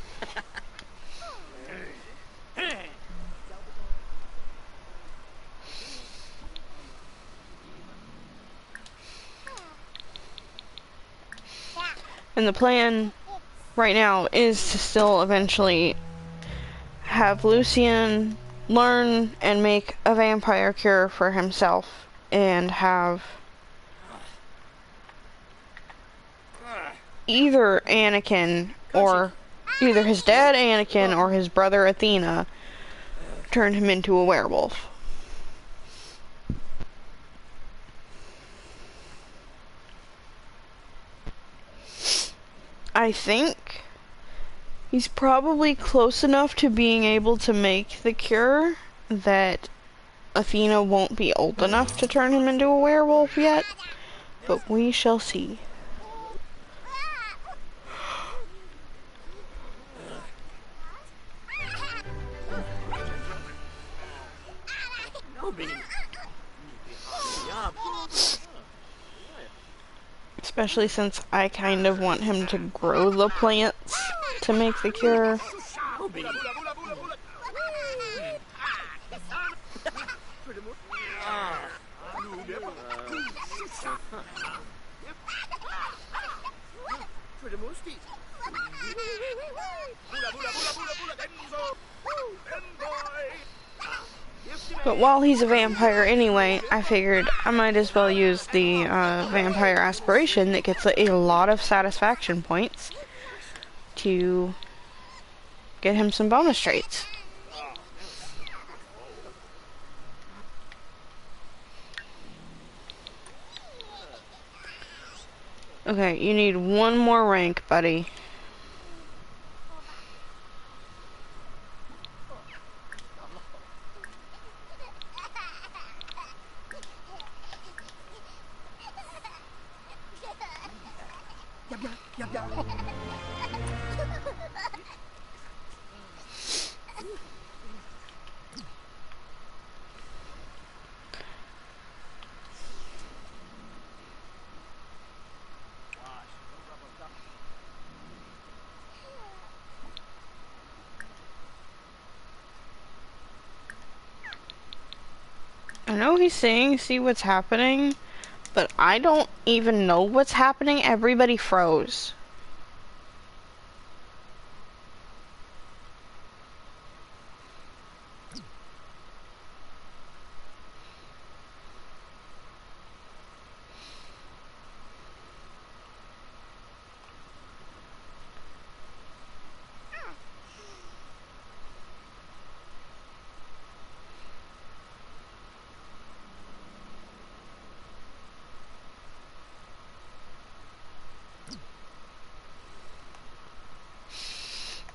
And the plan right now is to still eventually have Lucian learn and make a vampire cure for himself and have either Anakin or either his dad Anakin or his brother Athena turn him into a werewolf. I think he's probably close enough to being able to make the cure that Athena won't be old enough to turn him into a werewolf yet, but we shall see. Especially since I kind of want him to grow the plants to make the cure. But while he's a vampire anyway, I figured I might as well use the vampire aspiration that gets a lot of satisfaction points to get him some bonus traits. Okay, you need one more rank, buddy. I know he's saying see what's happening, but I don't even know what's happening. Everybody froze.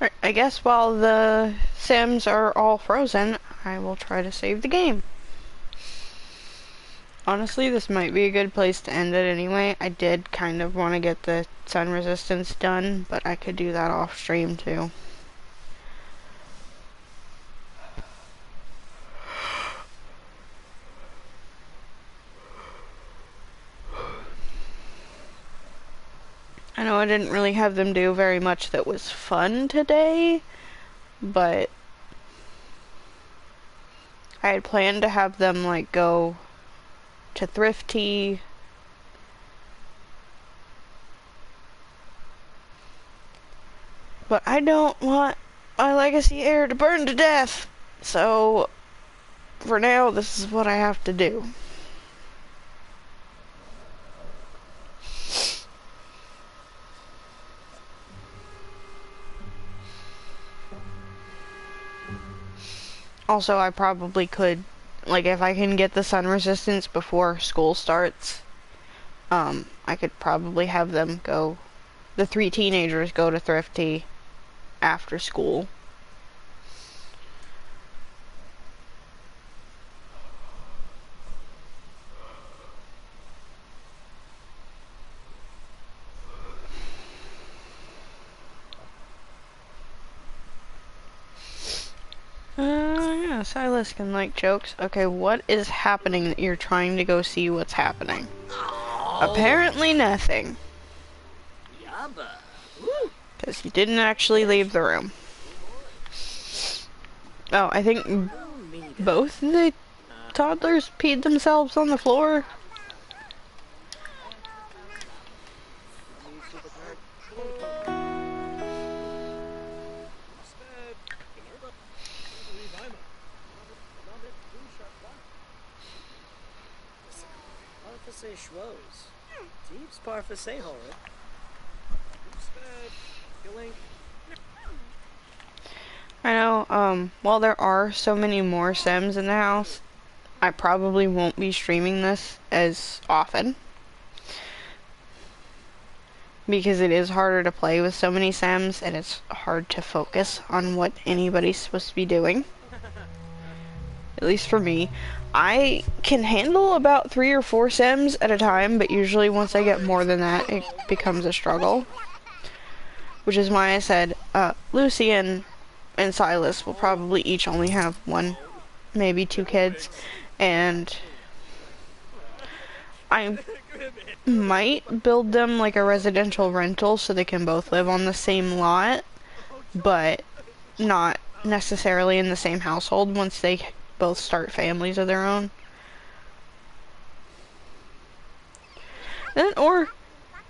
Alright, I guess while the sims are all frozen, I will try to save the game. Honestly, this might be a good place to end it anyway. I did kind of want to get the sun resistance done, but I could do that off stream too. I know I didn't really have them do very much that was fun today, but I had planned to have them like go to Thrifty, but I don't want my legacy heir to burn to death, so for now this is what I have to do. Also, I probably could, like, if I can get the sun resistance before school starts, I could probably have them go, the 3 teenagers go to Thrifty after school. Yeah, Silas can like jokes. Okay, what is happening that you're trying to go see what's happening? Apparently nothing. Yabba. Woo. Because he didn't actually leave the room. Oh, I think both the toddlers peed themselves on the floor. Parfait schwoes. Deeps parfait horrid. I know, while there are so many more Sims in the house, I probably won't be streaming this as often. Because it is harder to play with so many Sims, and it's hard to focus on what anybody's supposed to be doing. At least for me. I can handle about 3 or 4 Sims at a time, but usually once I get more than that, it becomes a struggle. Which is why I said, Lucian and Silas will probably each only have 1, maybe 2 kids, and I might build them like a residential rental so they can both live on the same lot, but not necessarily in the same household once they both start families of their own. Or,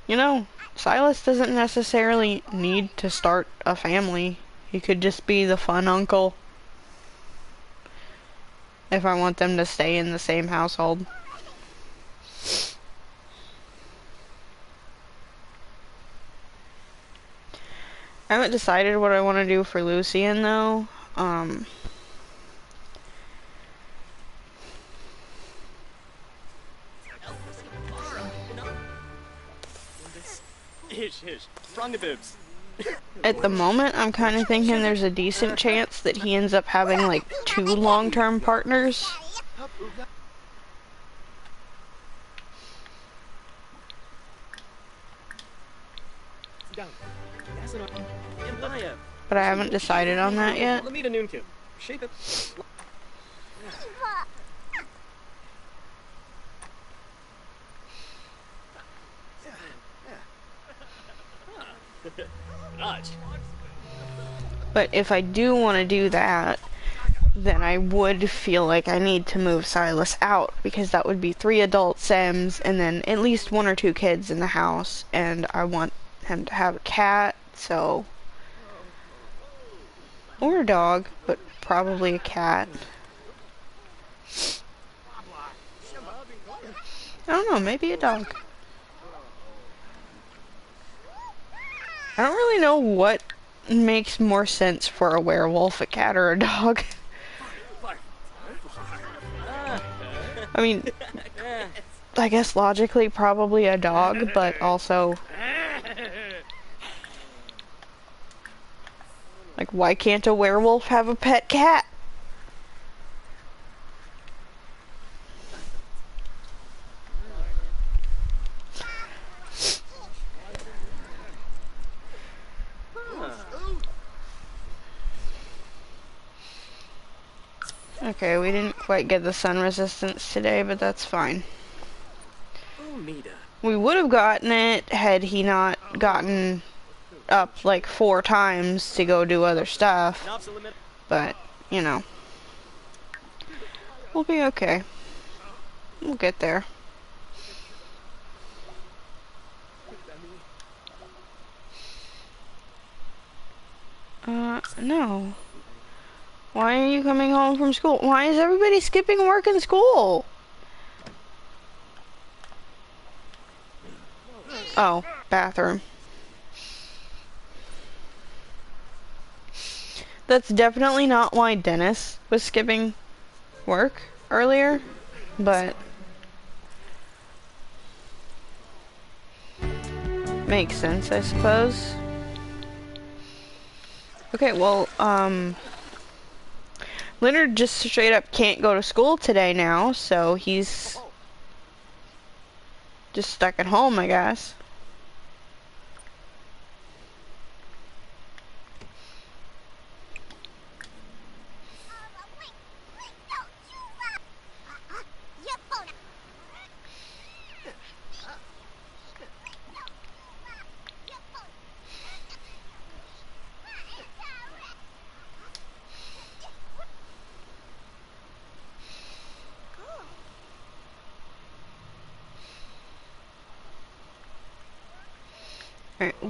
you know, Silas doesn't necessarily need to start a family. He could just be the fun uncle if I want them to stay in the same household. I haven't decided what I want to do for Lucian though. At the moment, I'm kind of thinking there's a decent chance that he ends up having like 2 long-term partners. But I haven't decided on that yet. But if I do want to do that, then I would feel like I need to move Silas out, because that would be 3 adult Sims and then at least 1 or 2 kids in the house, and I want him to have a cat, so... or a dog, but probably a cat. I don't know, maybe a dog. I don't really know what makes more sense for a werewolf, a cat or a dog. I mean, I guess logically probably a dog, but also... like, why can't a werewolf have a pet cat? Okay, we didn't quite get the sun resistance today, but that's fine. We would have gotten it had he not gotten up like 4 times to go do other stuff, but, you know, we'll be okay. We'll get there. No. Why are you coming home from school? Why is everybody skipping work in school? Oh, bathroom. That's definitely not why Dennis was skipping work earlier, but makes sense, I suppose. Okay, well, Leonard just straight up can't go to school today now, so he's just stuck at home, I guess.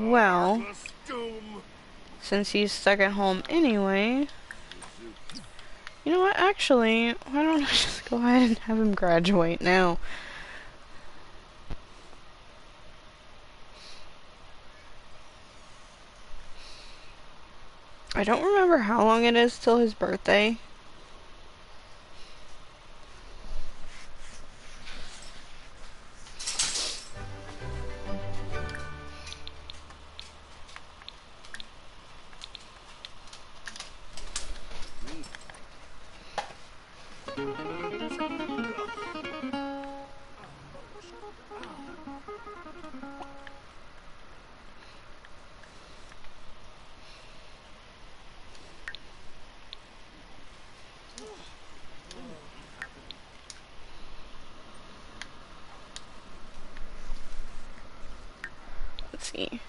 Well, since he's stuck at home anyway, you know what, actually, why don't I just go ahead and have him graduate now? I don't remember how long it is till his birthday. Let's see.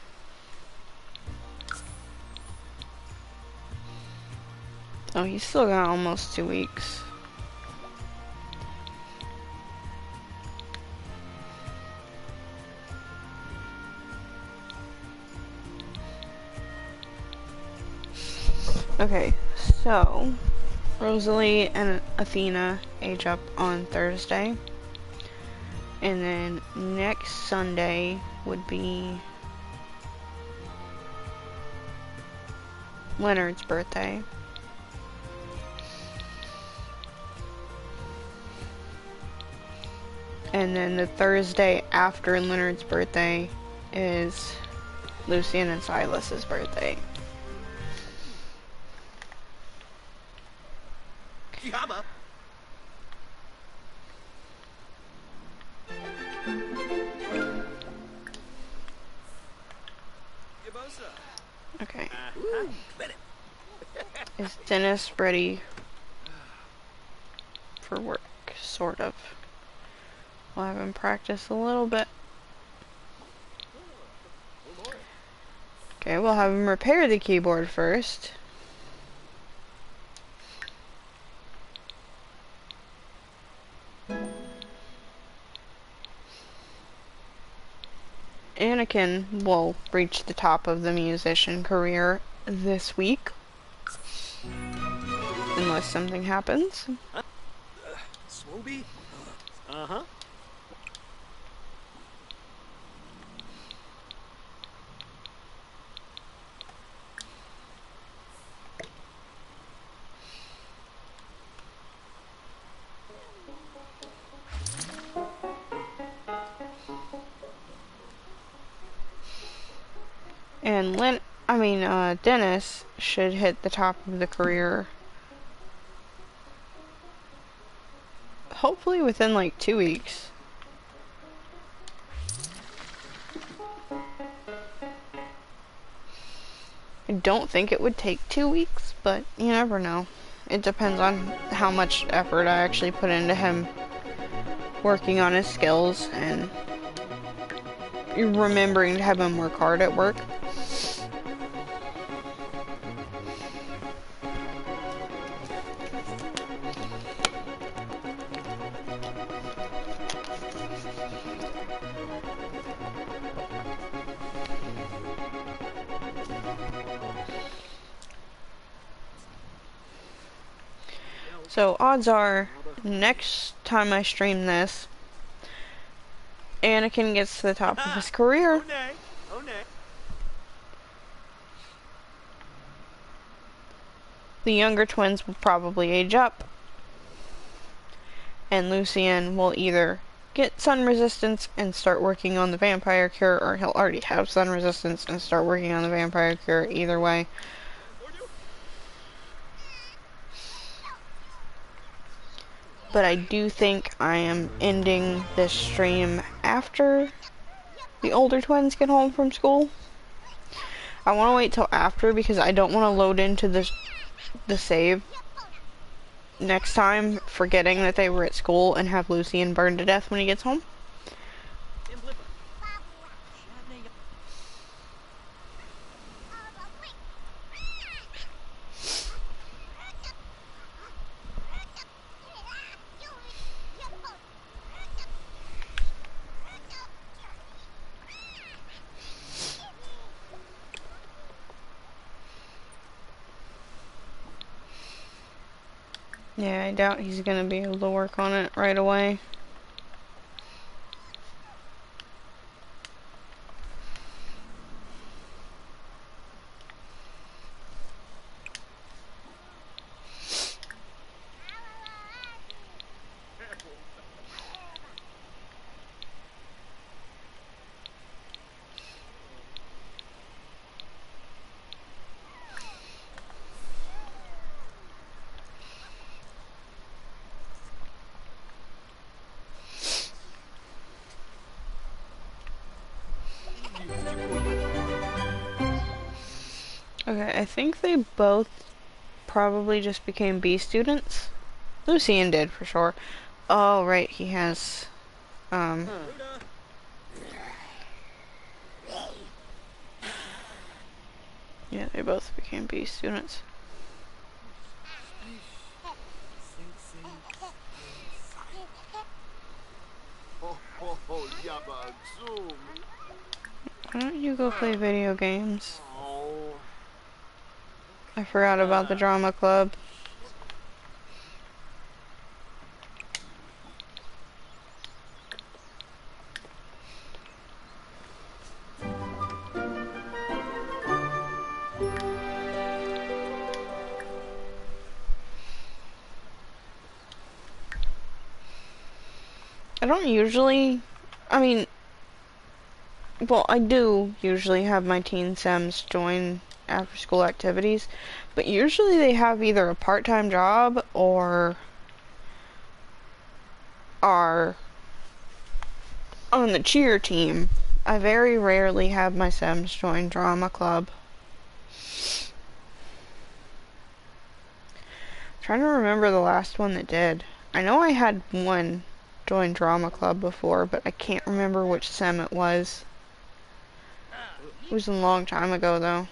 Oh, he's still got almost 2 weeks. Okay, so Rosalie and Athena age up on Thursday. And then next Sunday would be Leonard's birthday. And then the Thursday after Leonard's birthday is Lucian and Silas's birthday. Yama. Okay. Is Dennis ready for work? Sort of. We'll have him practice a little bit. Okay, we'll have him repair the keyboard first. Anakin will reach the top of the musician career this week. Unless something happens. Swooby? Uh-huh. And Dennis should hit the top of the career hopefully within like 2 weeks. I don't think it would take 2 weeks, but you never know. It depends on how much effort I actually put into him working on his skills and remembering to have him work hard at work. So odds are, next time I stream this, Anakin gets to the top of his career. Oh, nay. The younger twins will probably age up. And Lucian will either get sun resistance and start working on the vampire cure, or he'll already have sun resistance and start working on the vampire cure. Either way. But I do think I am ending this stream after the older twins get home from school. I want to wait till after because I don't want to load into the save next time, forgetting that they were at school and have Lucian burned to death when he gets home. Yeah, I doubt he's gonna be able to work on it right away. Okay, I think they both probably just became B students. Lucian did for sure. Oh, right, he has, yeah, they both became B students. Yabba zoom. Why don't you go play video games? Oh. I forgot about the drama club. I don't usually, I mean, well, I do usually have my teen Sims join after school activities, but usually they have either a part-time job or are on the cheer team. I very rarely have my Sims join drama club. Trying to remember the last one that did. I know I had one join drama club before, but I can't remember which Sim it was. It was a long time ago though.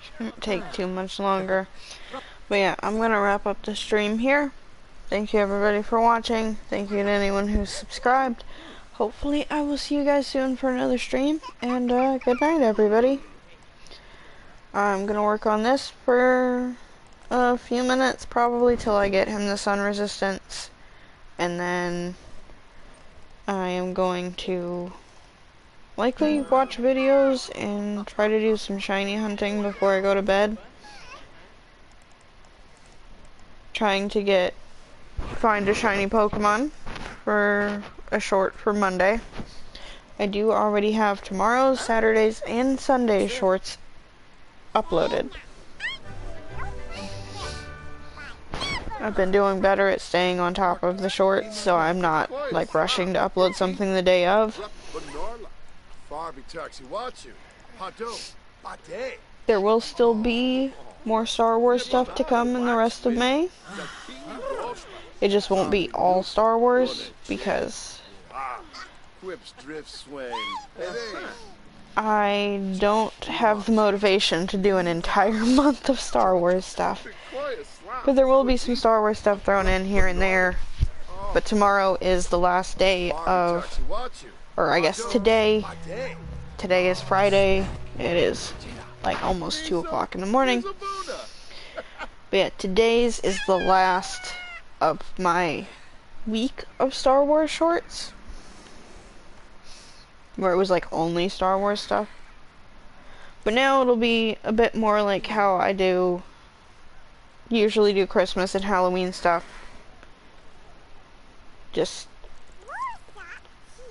Shouldn't take too much longer. But yeah, I'm gonna wrap up the stream here. Thank you everybody for watching. Thank you to anyone who's subscribed. Hopefully I will see you guys soon for another stream. And good night everybody. I'm gonna work on this for a few minutes, probably till I get him the sun resistance. And then I am going to likely watch videos and try to do some shiny hunting before I go to bed. Trying to find a shiny Pokemon for a short for Monday. I do already have tomorrow's, Saturday's, and Sunday's shorts uploaded. I've been doing better at staying on top of the shorts, so I'm not like rushing to upload something the day of. There will still be more Star Wars stuff to come in the rest of May. It just won't be all Star Wars because I don't have the motivation to do an entire month of Star Wars stuff. But there will be some Star Wars stuff thrown in here and there But tomorrow is the last day of, or I guess today is Friday. It is like almost 2 o'clock in the morning. But yeah, today's is the last of my week of Star Wars shorts, where it was like only Star Wars stuff. But now it'll be a bit more like how I usually do Christmas and Halloween stuff. Just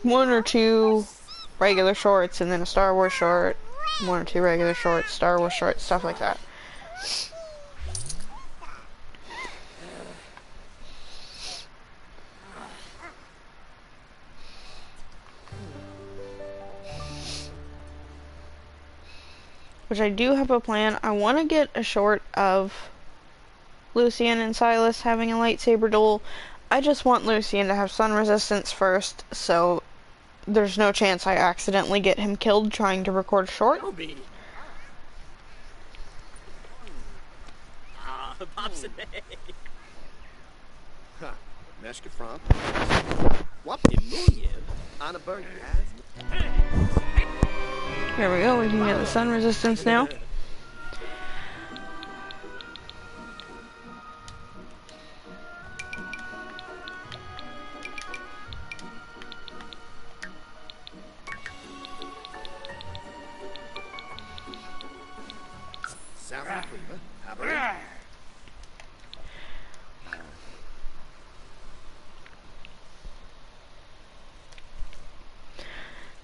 1 or 2 regular shorts and then a Star Wars short, 1 or 2 regular shorts, Star Wars shorts, stuff like that. Which I do have a plan. I want to get a short of Lucian and Silas having a lightsaber duel. I just want Lucian to have sun resistance first, so there's no chance I accidentally get him killed trying to record a short. There we go, we can get the sun resistance now.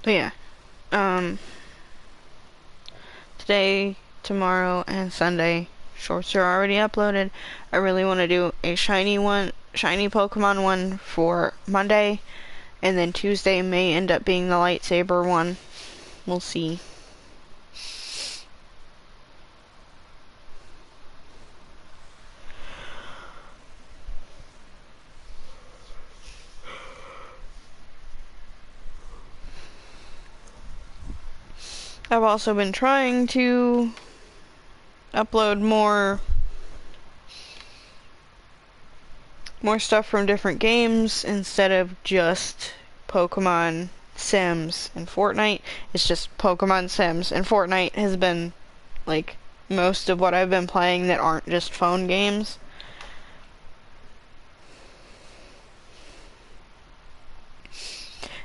But yeah, today, tomorrow, and Sunday, shorts are already uploaded. I really want to do a shiny Pokemon one for Monday, and then Tuesday may end up being the lightsaber one. We'll see. I've also been trying to upload more stuff from different games instead of just Pokemon, Sims, and Fortnite. It's just Pokemon, Sims, and Fortnite has been like most of what I've been playing that aren't just phone games.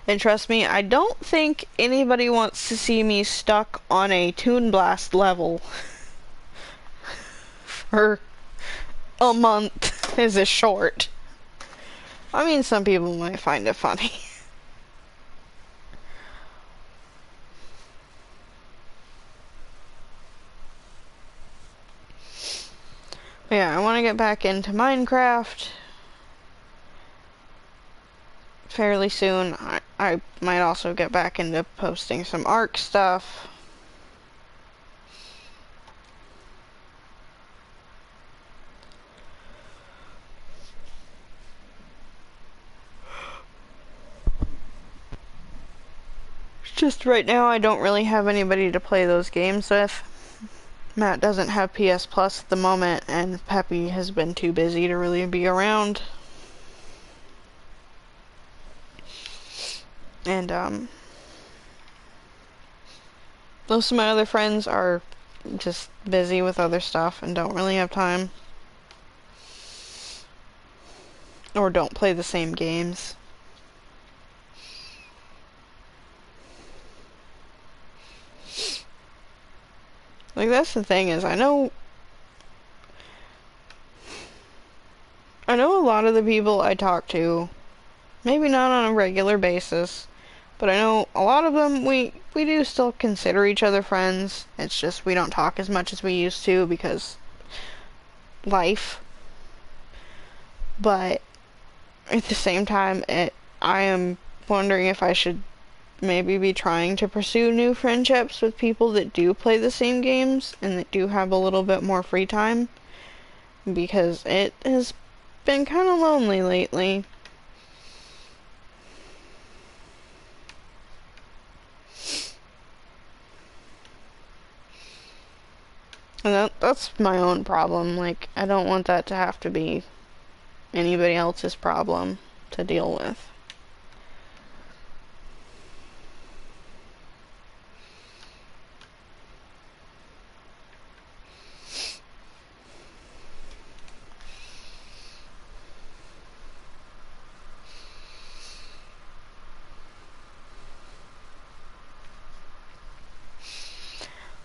And trust me, I don't think anybody wants to see me stuck on a Toon Blast level for a month as a short. I mean, some people might find it funny. But yeah, I want to get back into Minecraft fairly soon. I might also get back into posting some Ark stuff. Just right now I don't really have anybody to play those games with. Matt doesn't have PS Plus at the moment, and Peppy has been too busy to really be around. And most of my other friends are just busy with other stuff and don't really have time. Or don't play the same games. Like, that's the thing is, I know a lot of the people I talk to, maybe not on a regular basis, but I know a lot of them, we do still consider each other friends. It's just we don't talk as much as we used to because life. But at the same time, I am wondering if I should maybe be trying to pursue new friendships with people that do play the same games and that do have a little bit more free time, because it has been kind of lonely lately. And that's my own problem. Like, I don't want that to have to be anybody else's problem. to deal with.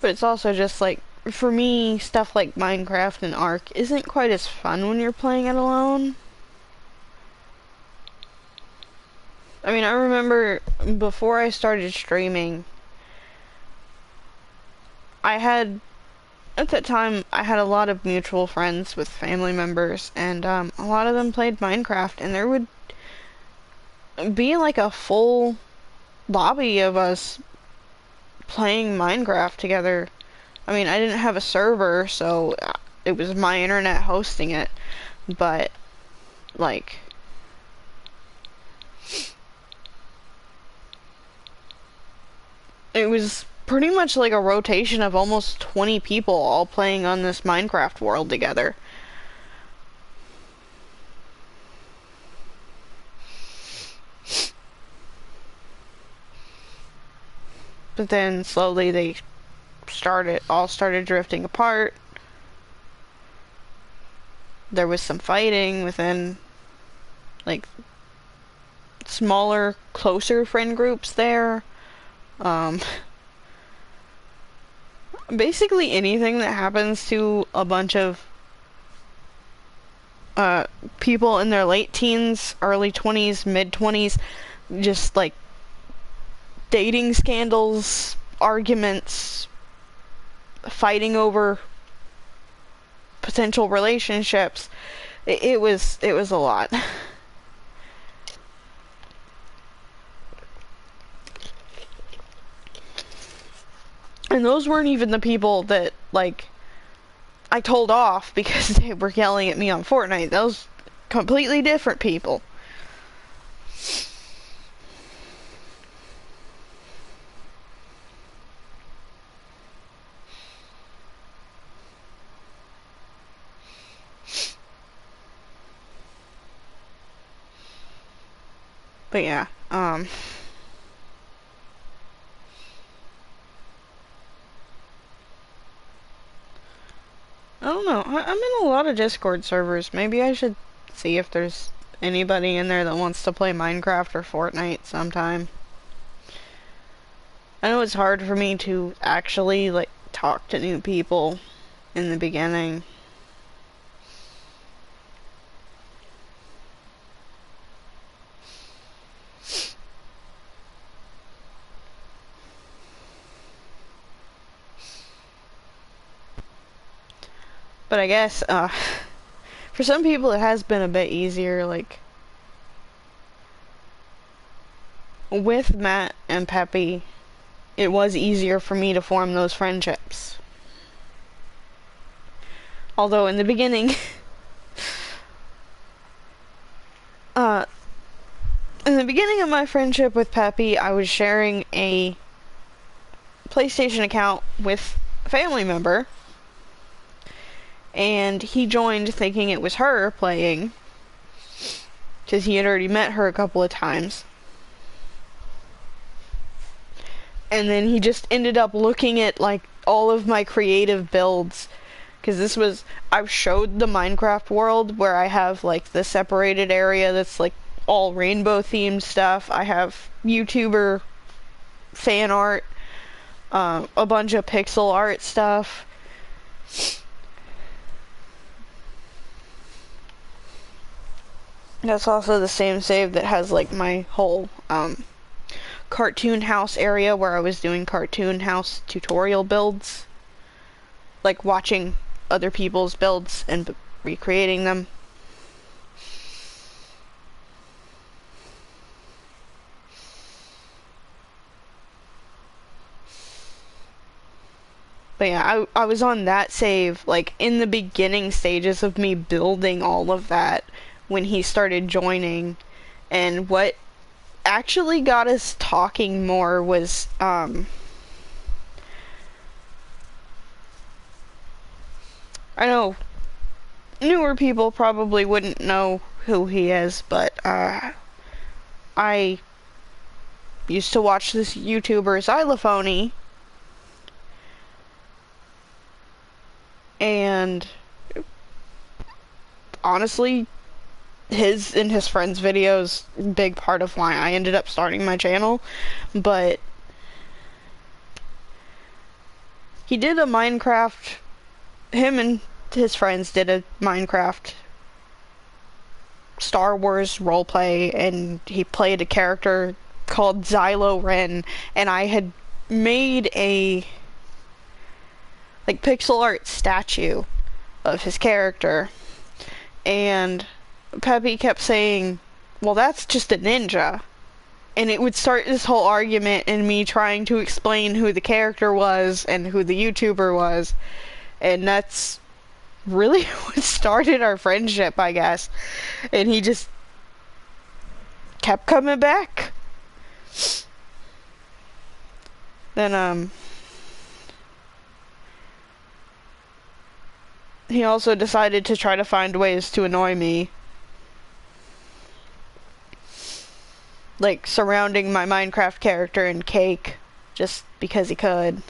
But it's also just like, for me, stuff like Minecraft and Ark isn't quite as fun when you're playing it alone. I mean, I remember before I started streaming, at that time, I had a lot of mutual friends with family members, and a lot of them played Minecraft, and there would be like a full lobby of us playing Minecraft together. I mean, I didn't have a server, so it was my internet hosting it, but, like, it was pretty much like a rotation of almost 20 people all playing on this Minecraft world together. But then slowly they all started drifting apart. There was some fighting within, like, smaller, closer friend groups there. Basically anything that happens to a bunch of people in their late teens, early 20s, mid 20s, just like dating scandals, arguments, fighting over potential relationships. It was a lot. And those weren't even the people that, like, I told off because they were yelling at me on Fortnite. Those completely different people. But yeah, I don't know. I'm in a lot of Discord servers. Maybe I should see if there's anybody in there that wants to play Minecraft or Fortnite sometime. I know it's hard for me to actually, like, talk to new people in the beginning. But I guess, for some people it has been a bit easier, like, with Matt and Peppy, it was easier for me to form those friendships. Although in the beginning, in the beginning of my friendship with Peppy, I was sharing a PlayStation account with a family member, and he joined thinking it was her playing, because he had already met her a couple of times. And then he just ended up looking at, like, all of my creative builds, because I've showed the Minecraft world where I have, like, the separated area that's, like, all rainbow themed stuff. I have YouTuber fan art, a bunch of pixel art stuff. That's also the same save that has, like, my whole cartoon house area where I was doing cartoon house tutorial builds, like watching other people's builds and recreating them. But yeah, I was on that save, like, in the beginning stages of me building all of that when he started joining. And what actually got us talking more was, I know newer people probably wouldn't know who he is, but I used to watch this YouTuber Xylophony, and honestly, his and his friends' videos, big part of why I ended up starting my channel. But he did a Minecraft, him and his friends did a Minecraft Star Wars roleplay, and he played a character called Xylo Ren, and I had made a like pixel art statue of his character, and Peppy kept saying, well, that's just a ninja. And it would start this whole argument and me trying to explain who the character was and who the YouTuber was. And that's really what started our friendship, I guess. And he just kept coming back. Then, he also decided to try to find ways to annoy me. Like, surrounding my Minecraft character in cake, just because he could.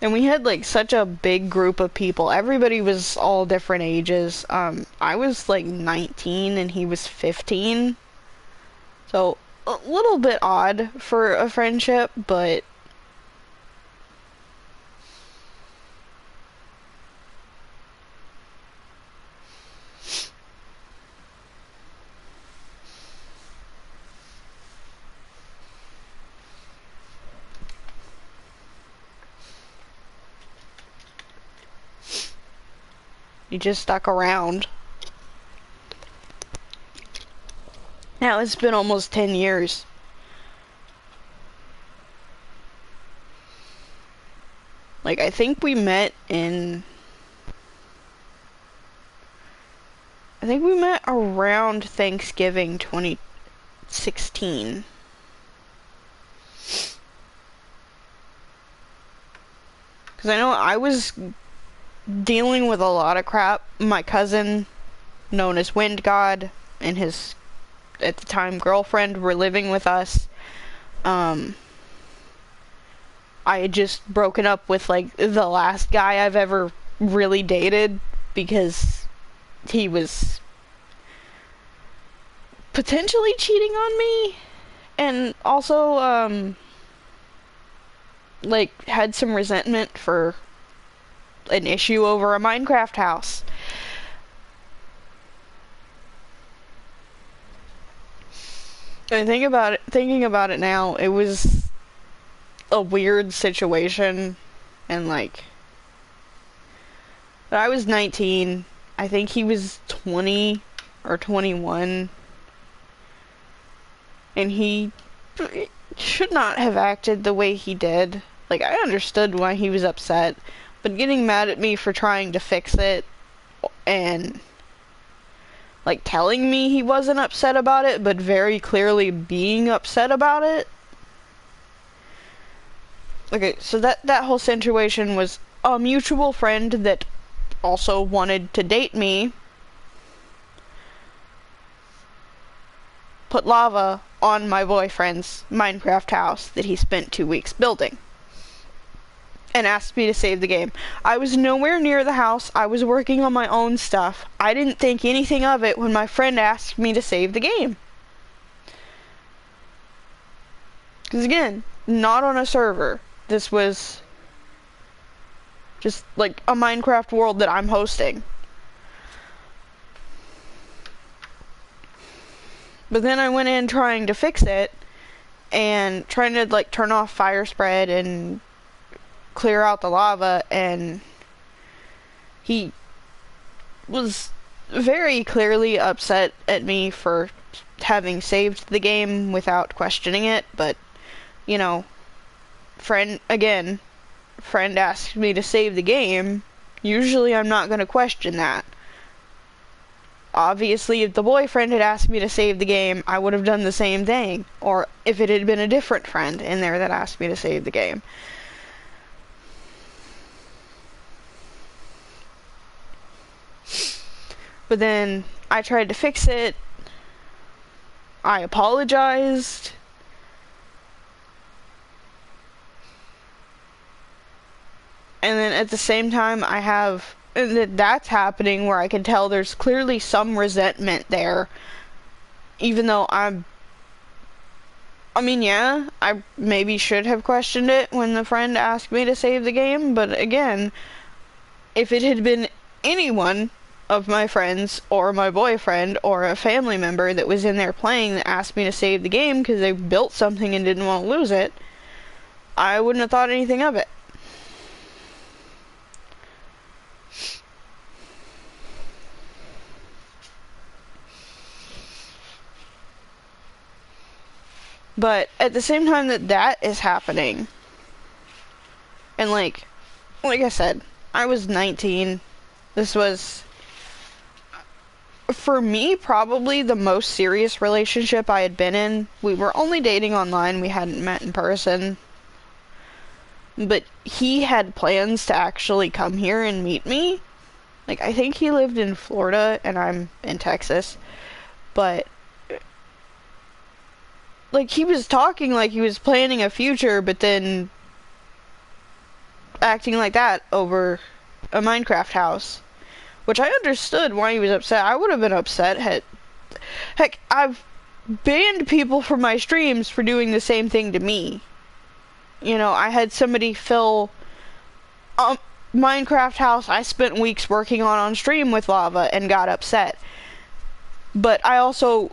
And we had, like, such a big group of people. Everybody was all different ages. I was, like, 19 and he was 15. So, a little bit odd for a friendship, but he just stuck around. Now it's been almost 10 years. Like, I think we met around Thanksgiving 2016. Because I know I was dealing with a lot of crap. My cousin, known as Wind God, and his, at the time, girlfriend were living with us. I had just broken up with, like, the last guy I've ever really dated because he was potentially cheating on me, and also, like, had some resentment for an issue over a Minecraft house. And thinking about it now, it was a weird situation, and like, I was 19, I think he was 20 or 21, and he should not have acted the way he did. Like, I understood why he was upset, but getting mad at me for trying to fix it, and like telling me he wasn't upset about it, but very clearly being upset about it. Okay, so that whole situation was a mutual friend that also wanted to date me put lava on my boyfriend's Minecraft house that he spent 2 weeks building, and asked me to save the game. I was nowhere near the house. I was working on my own stuff. I didn't think anything of it when my friend asked me to save the game. Because again, not on a server. This was just like a Minecraft world that I'm hosting. But then I went in trying to fix it, and trying to like turn off fire spread and clear out the lava, and he was very clearly upset at me for having saved the game without questioning it. But, you know, friend asked me to save the game. Usually I'm not going to question that. obviously, if the boyfriend had asked me to save the game, I would have done the same thing. Or if it had been a different friend in there that asked me to save the game. But then I tried to fix it. I apologized. And then at the same time, that's happening where I can tell there's clearly some resentment there. Even though I mean, yeah, I maybe should have questioned it when the friend asked me to save the game, but again, if it had been anyone of my friends or my boyfriend or a family member that was in there playing that asked me to save the game because they built something and didn't want to lose it, I wouldn't have thought anything of it. But at the same time that is happening, and like I said, I was 19. This was, for me, probably the most serious relationship I had been in. We were only dating online, we hadn't met in person. But he had plans to actually come here and meet me. Like, I think he lived in Florida and I'm in Texas. But like, he was talking like he was planning a future, but then acting like that over a Minecraft house. Which I understood why he was upset. I would have been upset. Heck, I've banned people from my streams for doing the same thing to me. You know, I had somebody fill a Minecraft house I spent weeks working on stream with lava and got upset. But I also,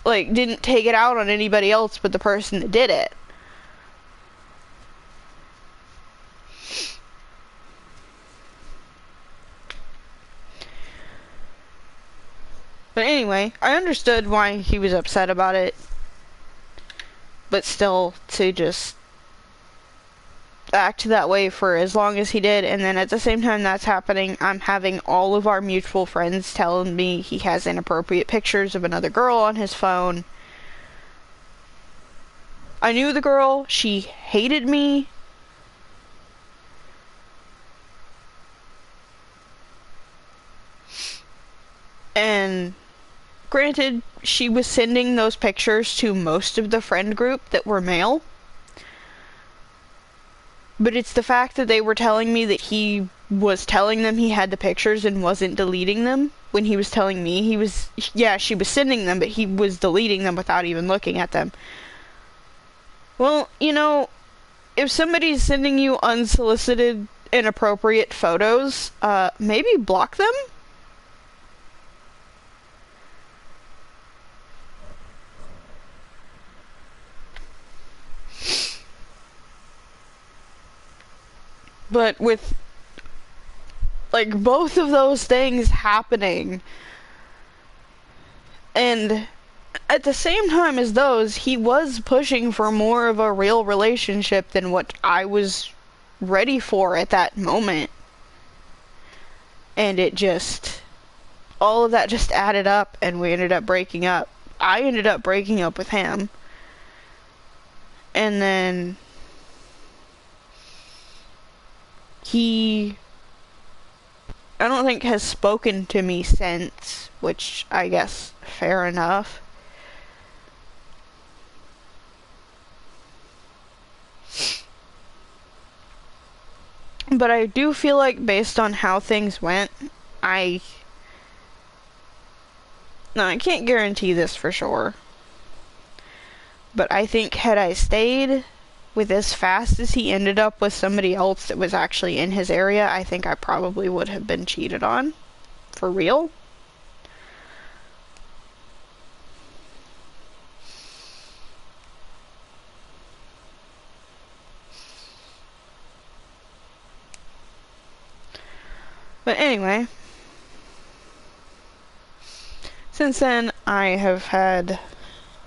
like, didn't take it out on anybody else but the person that did it. But anyway, I understood why he was upset about it. But still, to just act that way for as long as he did, and then at the same time that's happening, I'm having all of our mutual friends telling me he has inappropriate pictures of another girl on his phone. I knew the girl, she hated me. And granted, she was sending those pictures to most of the friend group that were male. But it's the fact that they were telling me that he was telling them he had the pictures and wasn't deleting them, when he was telling me she was sending them, but he was deleting them without even looking at them. Well, you know, if somebody's sending you unsolicited, inappropriate photos, maybe block them? But with, like, both of those things happening, and at the same time as those, he was pushing for more of a real relationship than what I was ready for at that moment. And it just, all of that just added up, and we ended up breaking up. I ended up breaking up with him. And then he, I don't think, has spoken to me since, which I guess fair enough. But I do feel like, based on how things went, I can't guarantee this for sure, but I think had I stayed with as fast as he ended up with somebody else that was actually in his area, I think I probably would have been cheated on. For real. But anyway, since then I have had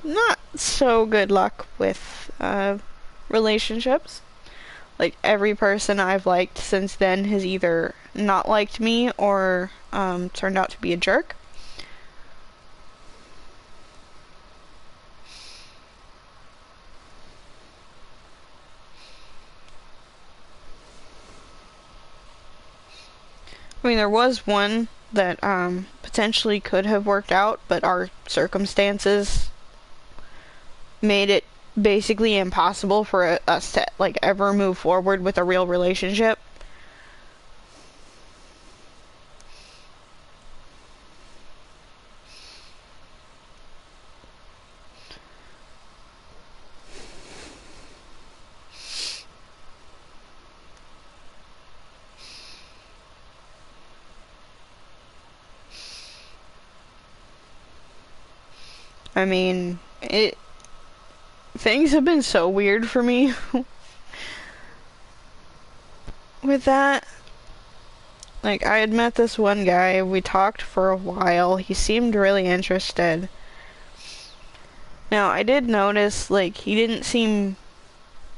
not so good luck with relationships. Like, every person I've liked since then has either not liked me or turned out to be a jerk. I mean, there was one that potentially could have worked out, but our circumstances made it basically impossible for us to like ever move forward with a real relationship. I mean, things have been so weird for me with that. Like, I had met this one guy, we talked for a while, he seemed really interested. Now, I did notice, like, he didn't seem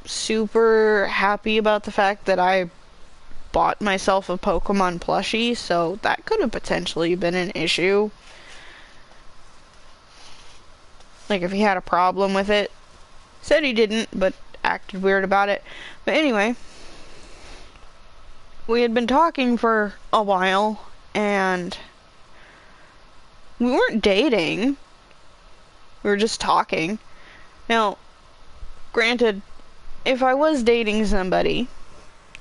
super happy about the fact that I bought myself a Pokemon plushie, so that could have potentially been an issue. Like, if he had a problem with it. Said he didn't, but acted weird about it. But anyway, we had been talking for a while, and we weren't dating. We were just talking. Now, granted, if I was dating somebody,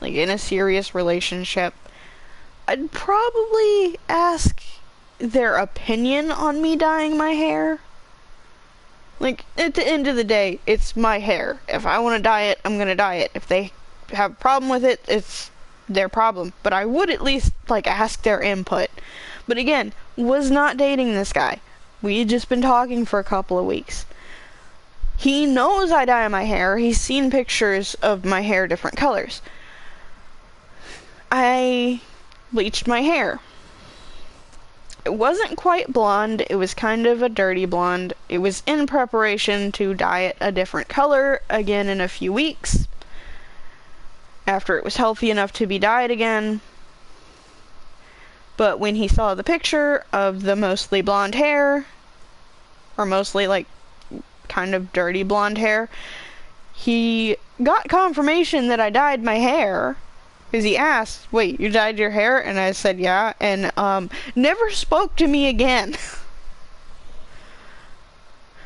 like in a serious relationship, I'd probably ask their opinion on me dyeing my hair. Like, at the end of the day, it's my hair. If I want to dye it, I'm gonna dye it. If they have a problem with it, it's their problem. But I would at least, like, ask their input. But again, was not dating this guy. We had just been talking for a couple of weeks. He knows I dye my hair. He's seen pictures of my hair different colors. I bleached my hair. It wasn't quite blonde, it was kind of a dirty blonde. It was in preparation to dye it a different color again in a few weeks, after it was healthy enough to be dyed again. But when he saw the picture of the mostly blonde hair, or mostly like kind of dirty blonde hair, he got confirmation that I dyed my hair. Because he asked, wait, you dyed your hair? And I said, yeah. And, never spoke to me again.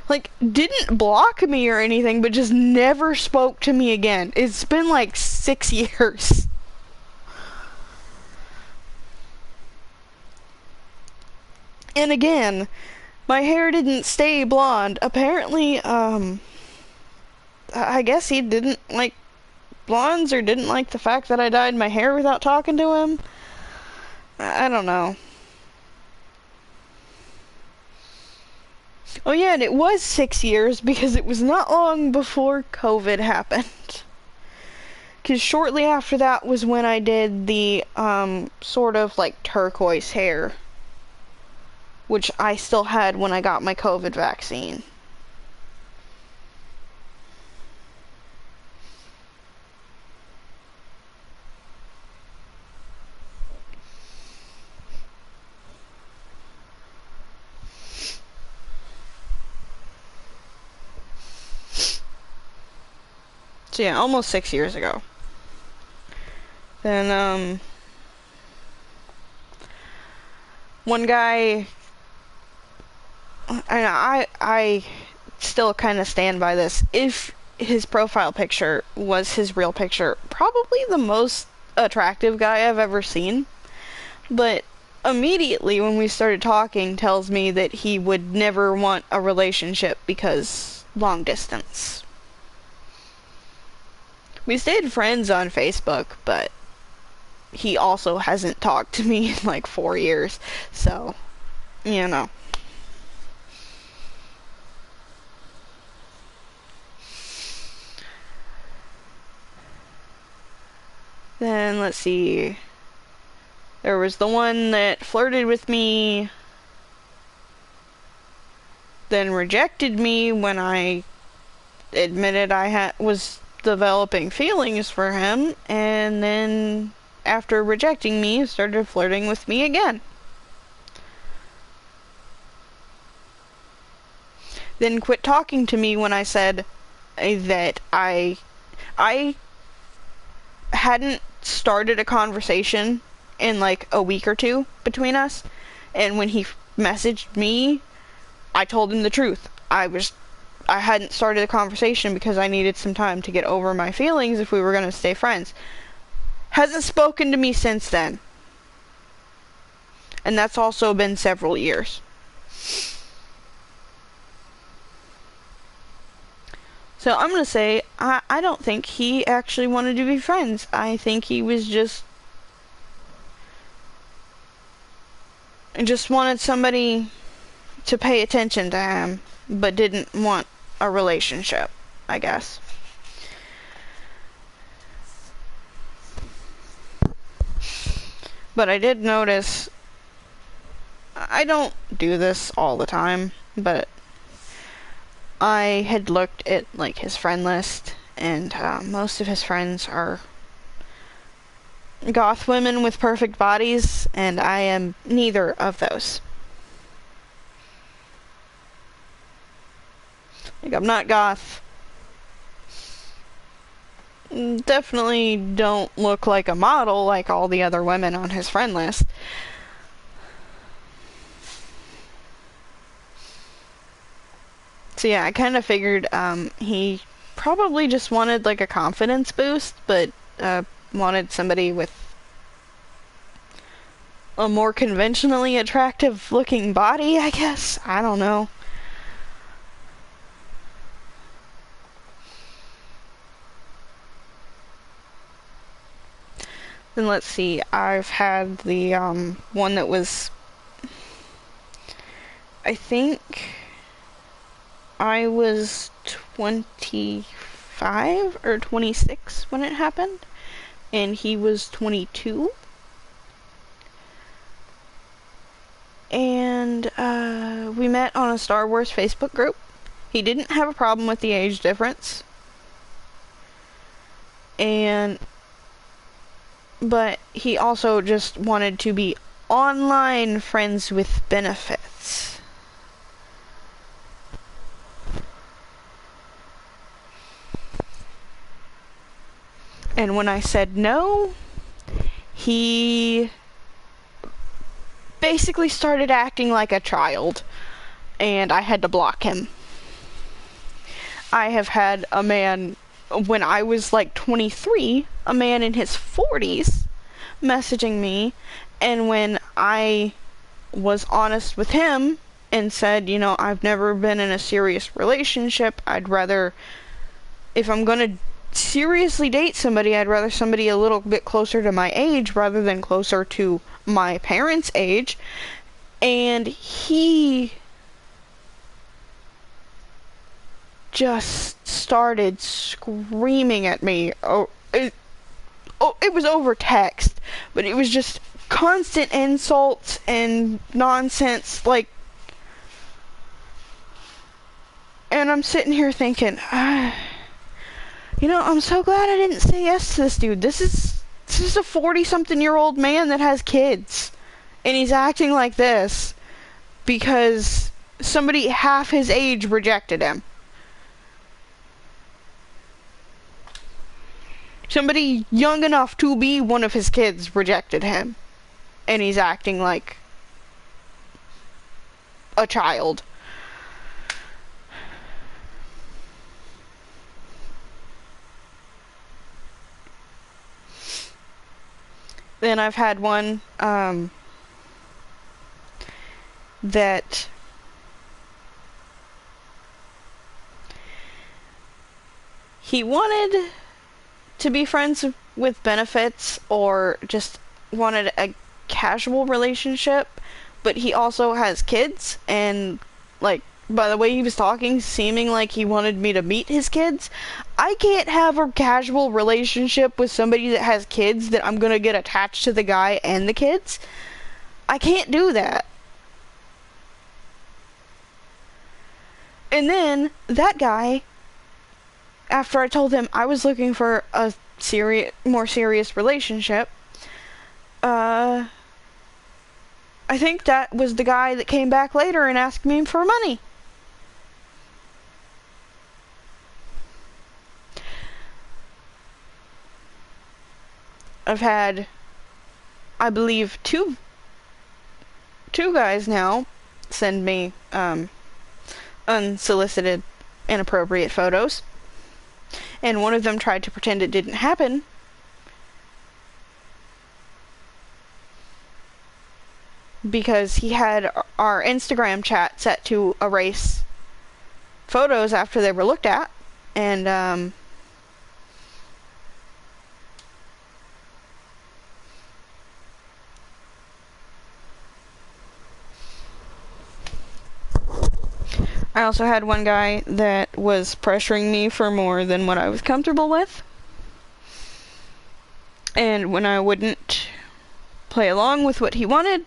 Like, didn't block me or anything, but just never spoke to me again. It's been like 6 years. And again, my hair didn't stay blonde. Apparently, I guess he didn't like blondes or didn't like the fact that I dyed my hair without talking to him. I don't know. Oh yeah, and it was 6 years because it was not long before COVID happened. Because shortly after that was when I did the, sort of like turquoise hair, which I still had when I got my COVID vaccine. So yeah, almost 6 years ago. Then, one guy, and I still kind of stand by this. If his profile picture was his real picture, probably the most attractive guy I've ever seen. But immediately when we started talking, tells me that he would never want a relationship because long distance. We stayed friends on Facebook, but he also hasn't talked to me in like 4 years, so, you know. Then, let's see. There was the one that flirted with me, then rejected me when I admitted I was developing feelings for him, and then after rejecting me started flirting with me again. Then quit talking to me when I said that I hadn't started a conversation in like a week or two between us. And when he messaged me, I told him the truth. I hadn't started the conversation because I needed some time to get over my feelings if we were going to stay friends. Hasn't spoken to me since then. And that's also been several years. So I'm going to say, I don't think he actually wanted to be friends. I think he was just wanted somebody to pay attention to him, but didn't want a relationship, I guess. But I did notice, I don't do this all the time, but I had looked at like his friend list, and most of his friends are goth women with perfect bodies, and I am neither of those. Like, I'm not goth. Definitely don't look like a model like all the other women on his friend list. So yeah, I kind of figured he probably just wanted like a confidence boost, but wanted somebody with a more conventionally attractive looking body, I guess. I don't know. Then let's see, I've had the one that was, I think I was 25 or 26 when it happened, and he was 22. And we met on a Star Wars Facebook group. He didn't have a problem with the age difference. But he also just wanted to be online friends with benefits. And when I said no, he basically started acting like a child, and I had to block him. I have had a man, when I was like 23, a man in his 40s messaging me, and when I was honest with him and said, you know, I've never been in a serious relationship, I'd rather, if I'm gonna seriously date somebody, I'd rather somebody a little bit closer to my age rather than closer to my parents' age. And he just started screaming at me. It was over text, but it was just constant insults and nonsense, like, and I'm sitting here thinking, you know, I'm so glad I didn't say yes to this dude. This is a 40-something-year-old man that has kids, and he's acting like this because somebody half his age rejected him. Somebody young enough to be one of his kids rejected him, and he's acting like a child. Then I've had one that he wanted to be friends with benefits or just wanted a casual relationship, but he also has kids, and like, by the way he was talking, seeming like he wanted me to meet his kids. I can't have a casual relationship with somebody that has kids that I'm gonna get attached to the guy and the kids. I can't do that. And then that guy, after I told him I was looking for a more serious relationship, I think that was the guy that came back later and asked me for money. I believe two guys now send me unsolicited, inappropriate photos, and one of them tried to pretend it didn't happen. Because he had our Instagram chat set to erase photos after they were looked at, and I also had one guy that was pressuring me for more than what I was comfortable with, and when I wouldn't play along with what he wanted,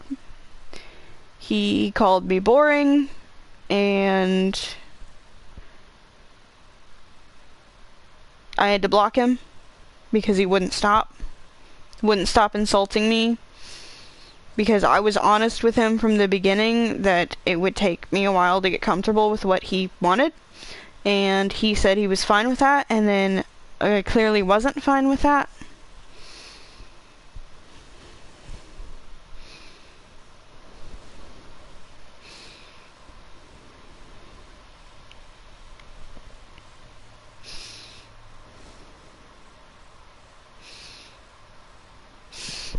he called me boring, and I had to block him because he wouldn't stop insulting me, because I was honest with him from the beginning that it would take me a while to get comfortable with what he wanted, and he said he was fine with that, and then I clearly wasn't fine with that.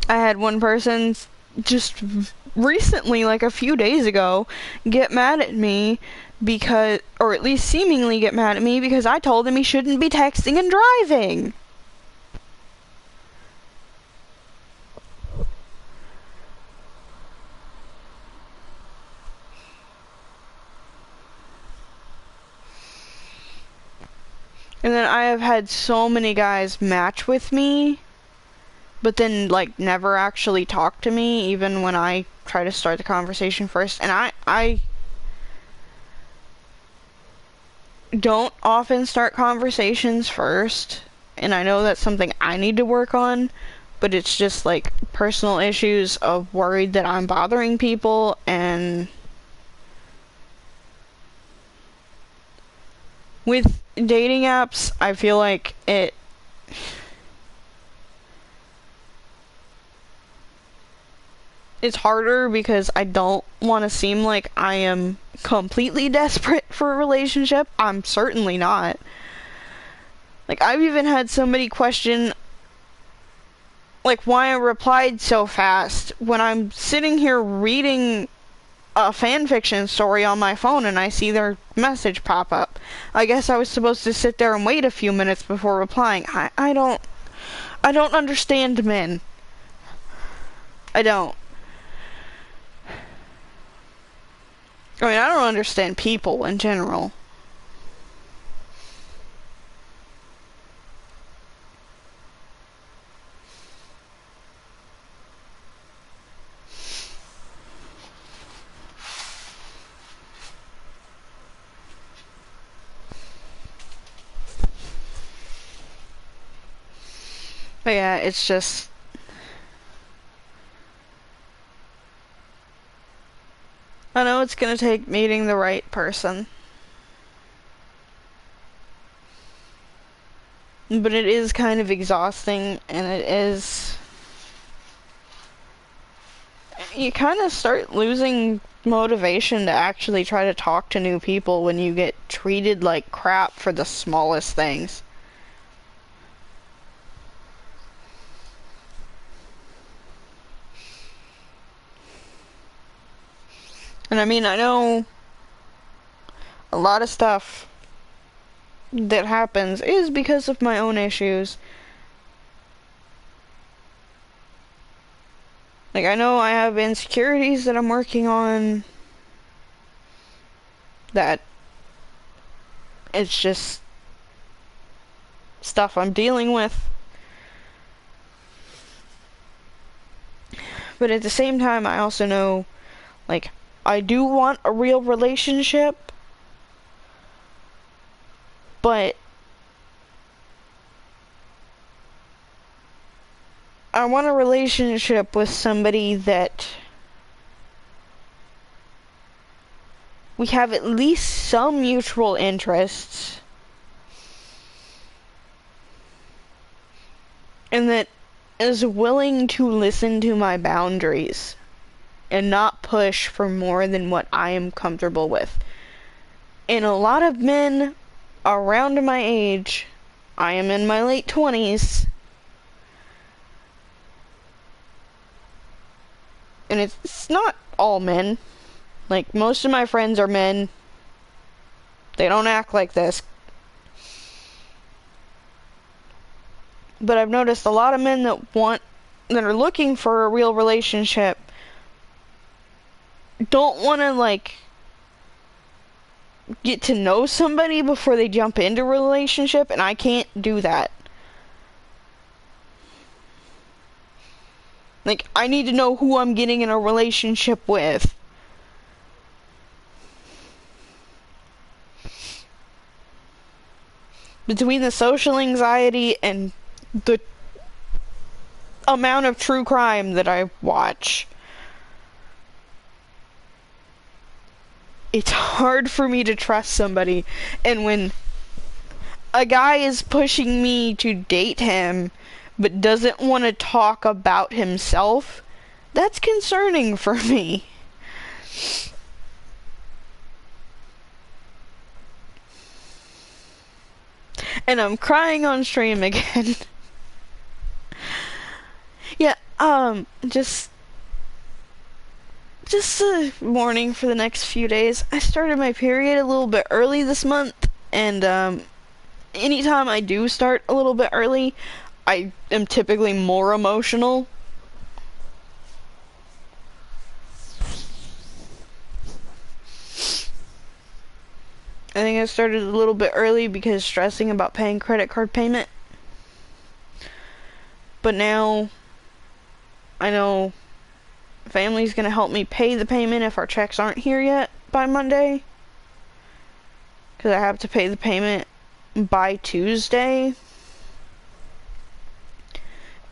I had one person just recently, like a few days ago, get mad at me because, or at least seemingly get mad at me because I told him he shouldn't be texting and driving. And then I have had so many guys match with me, but then, like, never actually talk to me, even when I try to start the conversation first. And I don't often start conversations first, and I know that's something I need to work on, but it's just, like, personal issues of worried that I'm bothering people, and with dating apps, I feel like it's harder because I don't want to seem like I am completely desperate for a relationship. I'm certainly not. Like, I've even had somebody question, like, why I replied so fast when I'm sitting here reading a fanfiction story on my phone and I see their message pop up. I guess I was supposed to sit there and wait a few minutes before replying. I don't understand men. I don't. I mean, I don't understand people in general. But yeah, it's just... I know it's gonna take meeting the right person. But it is kind of exhausting, and it is... You kind of start losing motivation to actually try to talk to new people when you get treated like crap for the smallest things. And I mean, I know a lot of stuff that happens is because of my own issues. Like, I know I have insecurities that I'm working on, that it's just stuff I'm dealing with. But at the same time, I also know, like, I do want a real relationship, but I want a relationship with somebody that we have at least some mutual interests, and that is willing to listen to my boundaries and not push for more than what I am comfortable with. And a lot of men around my age, I am in my late 20s, and it's not all men. Like, most of my friends are men. They don't act like this. But I've noticed a lot of men that are looking for a real relationship don't want to, like, get to know somebody before they jump into a relationship, and I can't do that. Like, I need to know who I'm getting in a relationship with. Between the social anxiety and the amount of true crime that I watch, it's hard for me to trust somebody. And when a guy is pushing me to date him but doesn't want to talk about himself, that's concerning for me. And I'm crying on stream again. Yeah, just a warning for the next few days. I started my period a little bit early this month, and anytime I do start a little bit early, I am typically more emotional. I think I started a little bit early because stressing about paying credit card payment. But now I know family's gonna help me pay the payment if our checks aren't here yet by Monday. Because I have to pay the payment by Tuesday.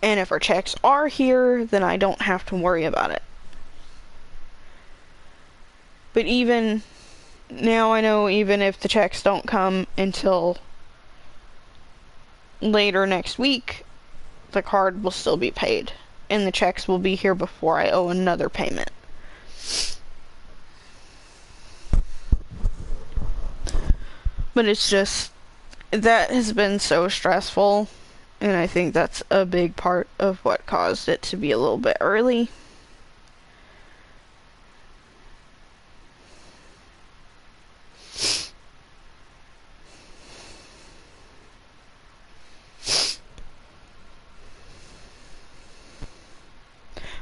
And if our checks are here, then I don't have to worry about it. But even now, I know even if the checks don't come until later next week, the card will still be paid. And the checks will be here before I owe another payment. But it's just, that has been so stressful. And I think that's a big part of what caused it to be a little bit early.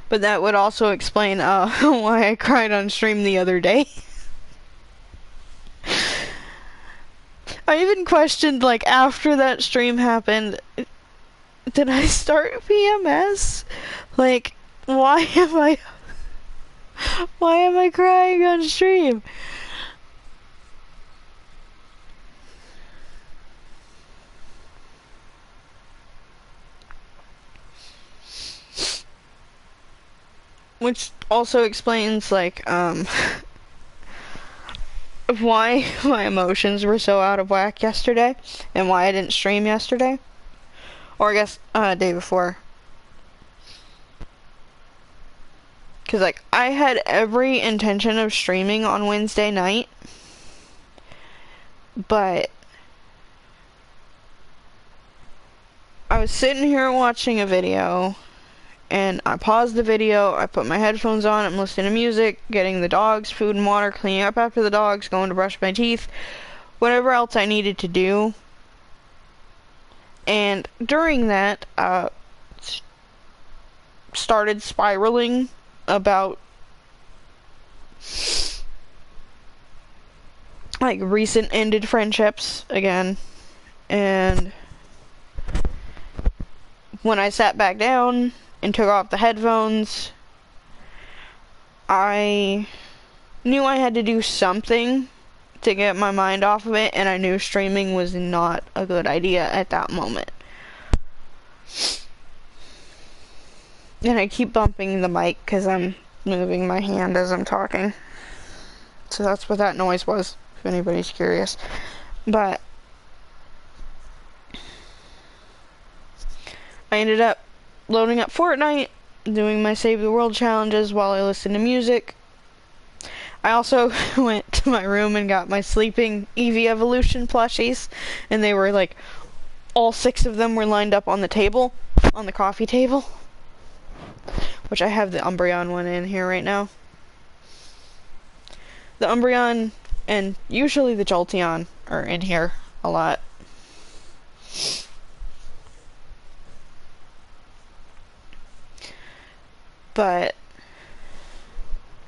But that would also explain why I cried on stream the other day. I even questioned, like, after that stream happened, did I start PMS? Like, why am I crying on stream? Which also explains, like, why my emotions were so out of whack yesterday, and why I didn't stream yesterday. Or I guess, day before. Because, like, I had every intention of streaming on Wednesday night, but I was sitting here watching a video, and I paused the video, I put my headphones on, I'm listening to music, getting the dogs food and water, cleaning up after the dogs, going to brush my teeth, whatever else I needed to do. And during that, started spiraling about, like, recent ended friendships again. And when I sat back down and took off the headphones, I knew I had to do something to get my mind off of it, and I knew streaming was not a good idea at that moment. And I keep bumping the mic because I'm moving my hand as I'm talking. So that's what that noise was, if anybody's curious. But I ended up loading up Fortnite, doing my Save the World challenges while I listen to music. I also went to my room and got my sleeping Eevee Evolution plushies, and they were like, all 6 of them were lined up on the table, on the coffee table, which I have the Umbreon one in here right now. The Umbreon and usually the Jolteon are in here a lot. But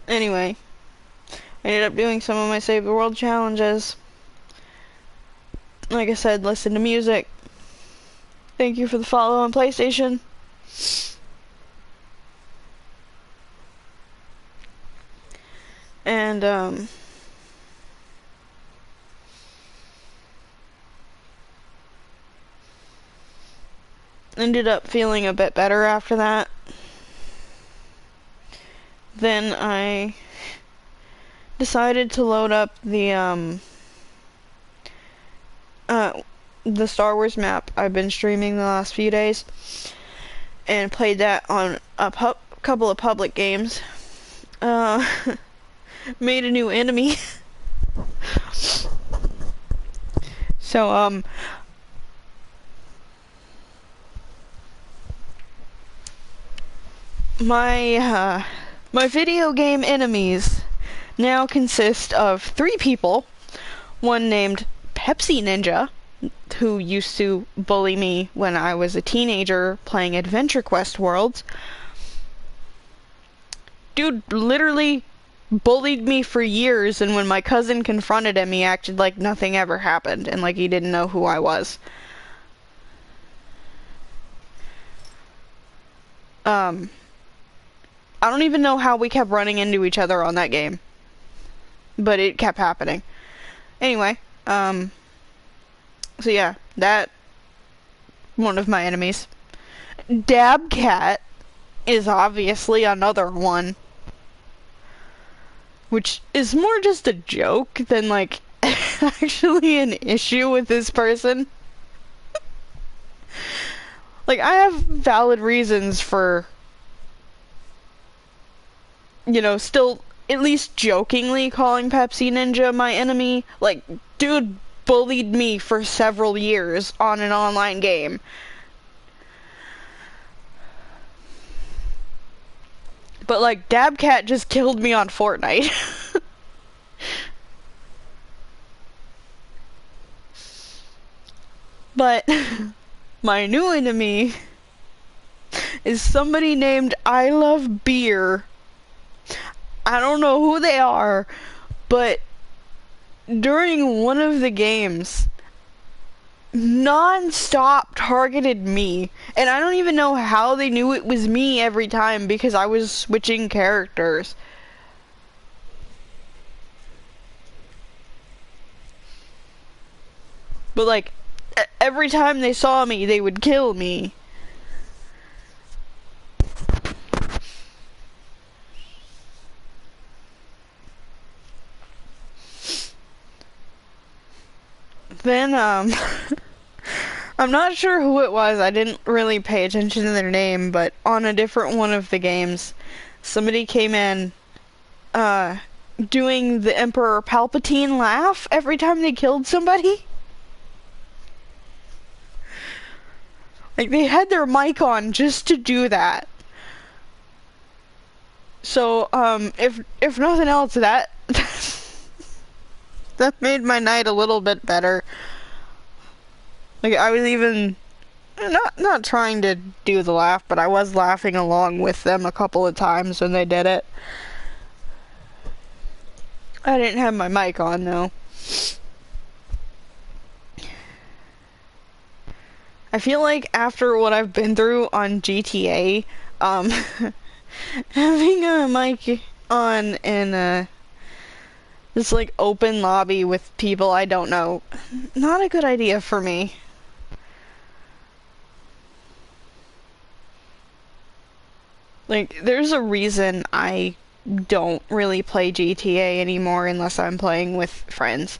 anyway, I ended up doing some of my Save the World challenges. Like I said, listen to music. Thank you for the follow on PlayStation. And ended up feeling a bit better after that. Then I decided to load up the Star Wars map I've been streaming the last few days, and played that on a couple of public games. Made a new enemy. So my video game enemies now consist of 3 people. One named Pepsi Ninja, who used to bully me when I was a teenager playing Adventure Quest Worlds. Dude literally bullied me for years, and when my cousin confronted him, he acted like nothing ever happened and like he didn't know who I was. I don't even know how we kept running into each other on that game, but it kept happening. Anyway, so yeah, that one of my enemies. Dabcat is obviously another one, which is more just a joke than like actually an issue with this person. Like, I have valid reasons for, you know, still at least jokingly calling Pepsi Ninja my enemy. Like, dude bullied me for several years on an online game. But, like, Dabcat just killed me on Fortnite. But my new enemy is somebody named I Love Beer. I don't know who they are, but during one of the games, non-stop targeted me, and I don't even know how they knew it was me every time because I was switching characters. But like, every time they saw me, they would kill me. Then, I'm not sure who it was. I didn't really pay attention to their name, but on a different one of the games, somebody came in, doing the Emperor Palpatine laugh every time they killed somebody. Like, they had their mic on just to do that. So, if nothing else, that that made my night a little bit better. Like, I was even not trying to do the laugh, but I was laughing along with them a couple of times when they did it. I didn't have my mic on though. I feel like after what I've been through on GTA, having a mic on in this like open lobby with people I don't know, not a good idea for me. Like, there's a reason I don't really play GTA anymore unless I'm playing with friends.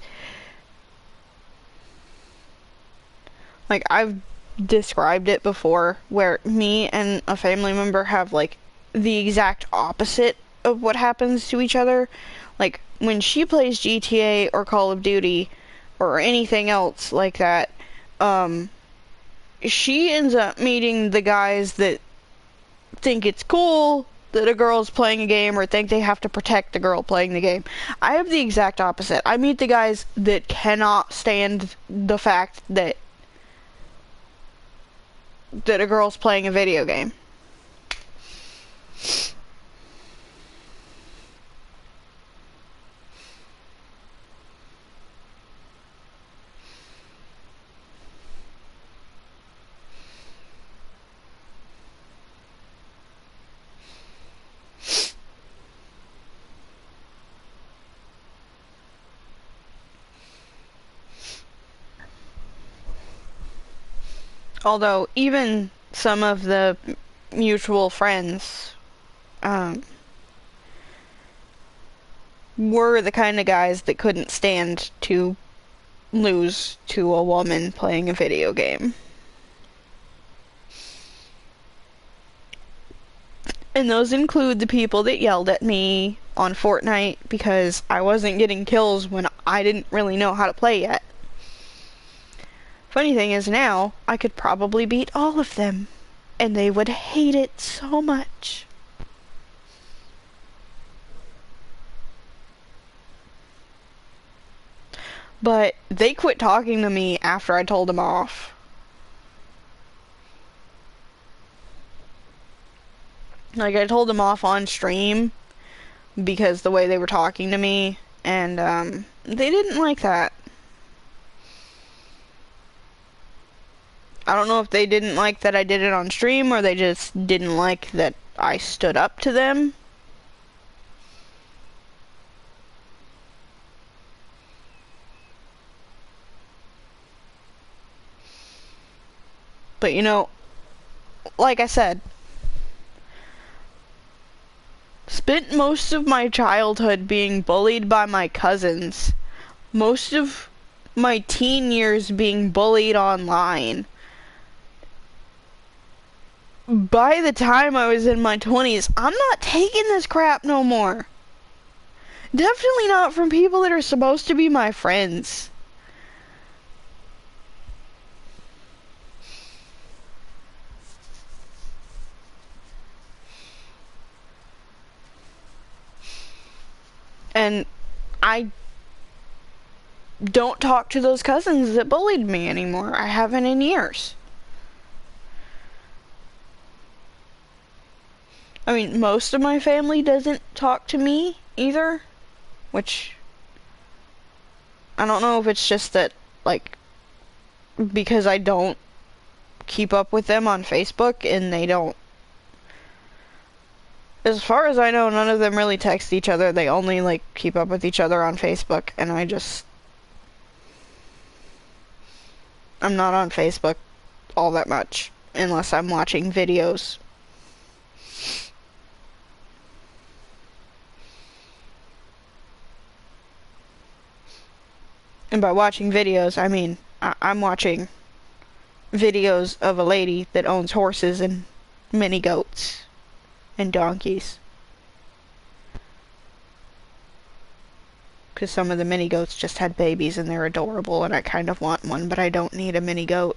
Like, I've described it before, where me and a family member have like the exact opposite of what happens to each other. Like when she plays GTA or Call of Duty or anything else like that, she ends up meeting the guys that think it's cool that a girl's playing a game or think they have to protect the girl playing the game. I have the exact opposite. I meet the guys that cannot stand the fact that a girl's playing a video game. Although, even some of the mutual friends were the kind of guys that couldn't stand to lose to a woman playing a video game. And those include the people that yelled at me on Fortnite because I wasn't getting kills when I didn't really know how to play yet. Funny thing is now, I could probably beat all of them, and they would hate it so much. But they quit talking to me after I told them off. Like, I told them off on stream because the way they were talking to me, and they didn't like that. I don't know if they didn't like that I did it on stream or they just didn't like that I stood up to them. But you know, like I said, spent most of my childhood being bullied by my cousins. Most of my teen years being bullied online. By the time I was in my 20s, I'm not taking this crap no more. Definitely not from people that are supposed to be my friends. And I don't talk to those cousins that bullied me anymore. I haven't in years. I mean, most of my family doesn't talk to me either, which I don't know if it's just that, like, because I don't keep up with them on Facebook and they don't. As far as I know, none of them really text each other. They only, like, keep up with each other on Facebook, and I'm not on Facebook all that much, unless I'm watching videos. And by watching videos, I mean, I'm watching videos of a lady that owns horses and mini goats and donkeys. Because some of the mini goats just had babies and they're adorable and I kind of want one, but I don't need a mini goat.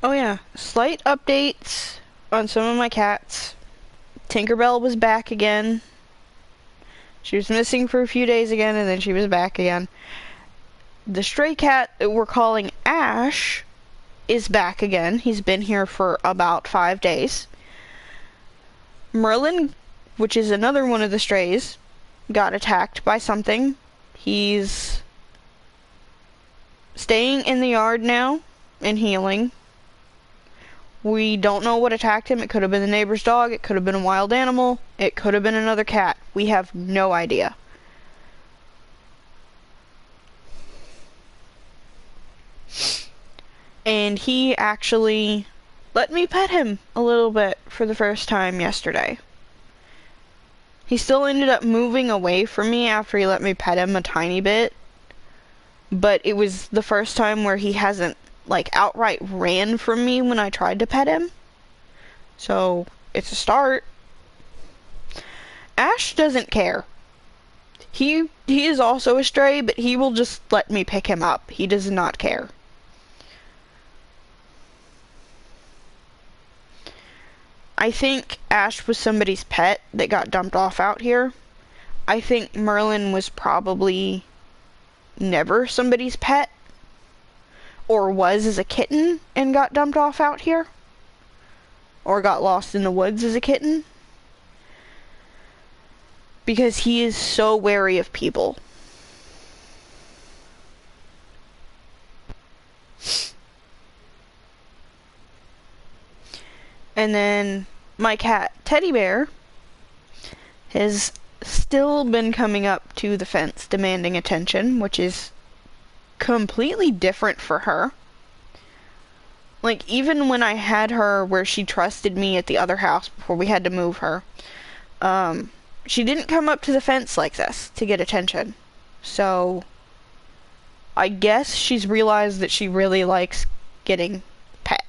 Oh yeah, slight updates on some of my cats. Tinkerbell was back again. She was missing for a few days again, and then she was back again. The stray cat that we're calling Ash is back again. He's been here for about 5 days. Merlin, which is another one of the strays, got attacked by something. He's staying in the yard now and healing. We don't know what attacked him. It could have been the neighbor's dog. It could have been a wild animal. It could have been another cat. We have no idea. And he actually let me pet him a little bit for the first time yesterday. He still ended up moving away from me after he let me pet him a tiny bit. But it was the first time where he hasn't, like, outright ran from me when I tried to pet him. So, it's a start. Ash doesn't care. He is also a stray, but he will just let me pick him up. He does not care. I think Ash was somebody's pet that got dumped off out here. I think Merlin was probably never somebody's pet, or was as a kitten and got dumped off out here, or got lost in the woods as a kitten, because he is so wary of people. And then my cat Teddy Bear has still been coming up to the fence demanding attention, which is completely different for her. Like, even when I had her where she trusted me at the other house before we had to move her, she didn't come up to the fence like this to get attention. So, I guess she's realized that she really likes getting pet.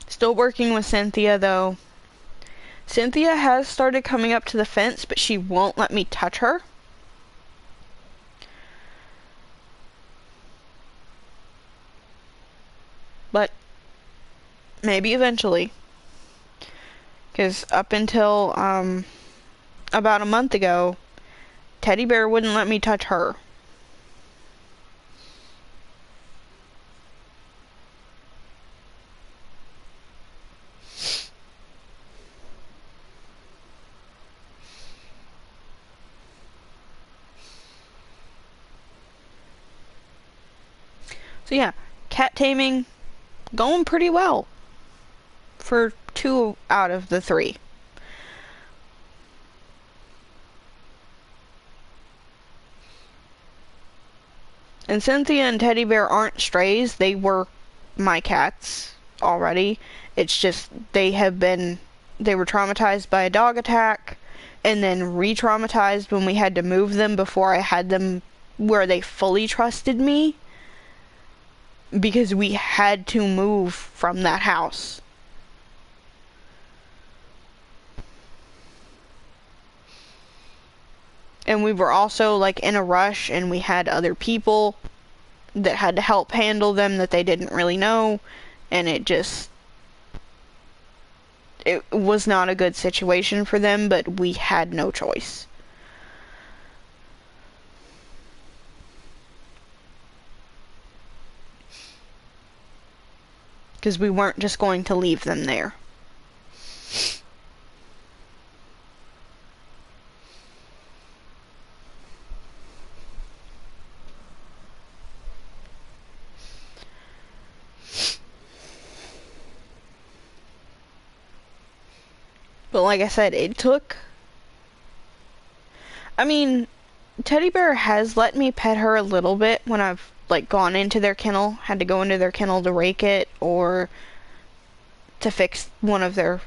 Still working with Cynthia, though. Cynthia has started coming up to the fence, but she won't let me touch her. But maybe eventually. Because up until about a month ago, Teddy Bear wouldn't let me touch her. So yeah, cat taming going pretty well for 2 out of the 3. And Cynthia and Teddy Bear aren't strays, they were my cats already. It's just they were traumatized by a dog attack and then re-traumatized when we had to move them before I had them where they fully trusted me. Because we had to move from that house. And we were also, like, in a rush, and we had other people that had to help handle them that they didn't really know, and it was not a good situation for them, but we had no choice. Because we weren't just going to leave them there. But like I said, I mean, Teddy Bear has let me pet her a little bit when I've, like, gone into their kennel, had to go into their kennel to rake it, or to fix one of their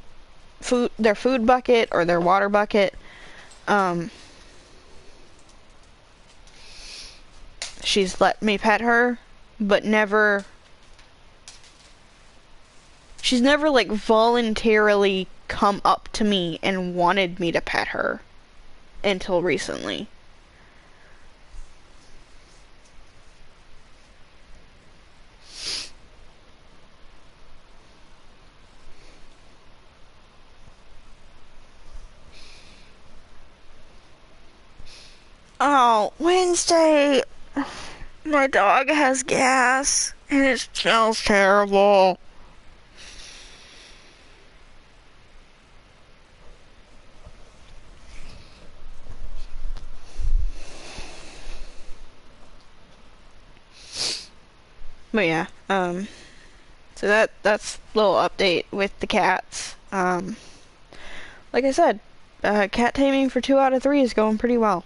food bucket or their water bucket. She's let me pet her, but she's never, like, voluntarily come up to me and wanted me to pet her until recently. Oh, Wednesday, my dog has gas, and it smells terrible. But yeah, so that's a little update with the cats. Like I said, Cat taming for 2 out of 3 is going pretty well.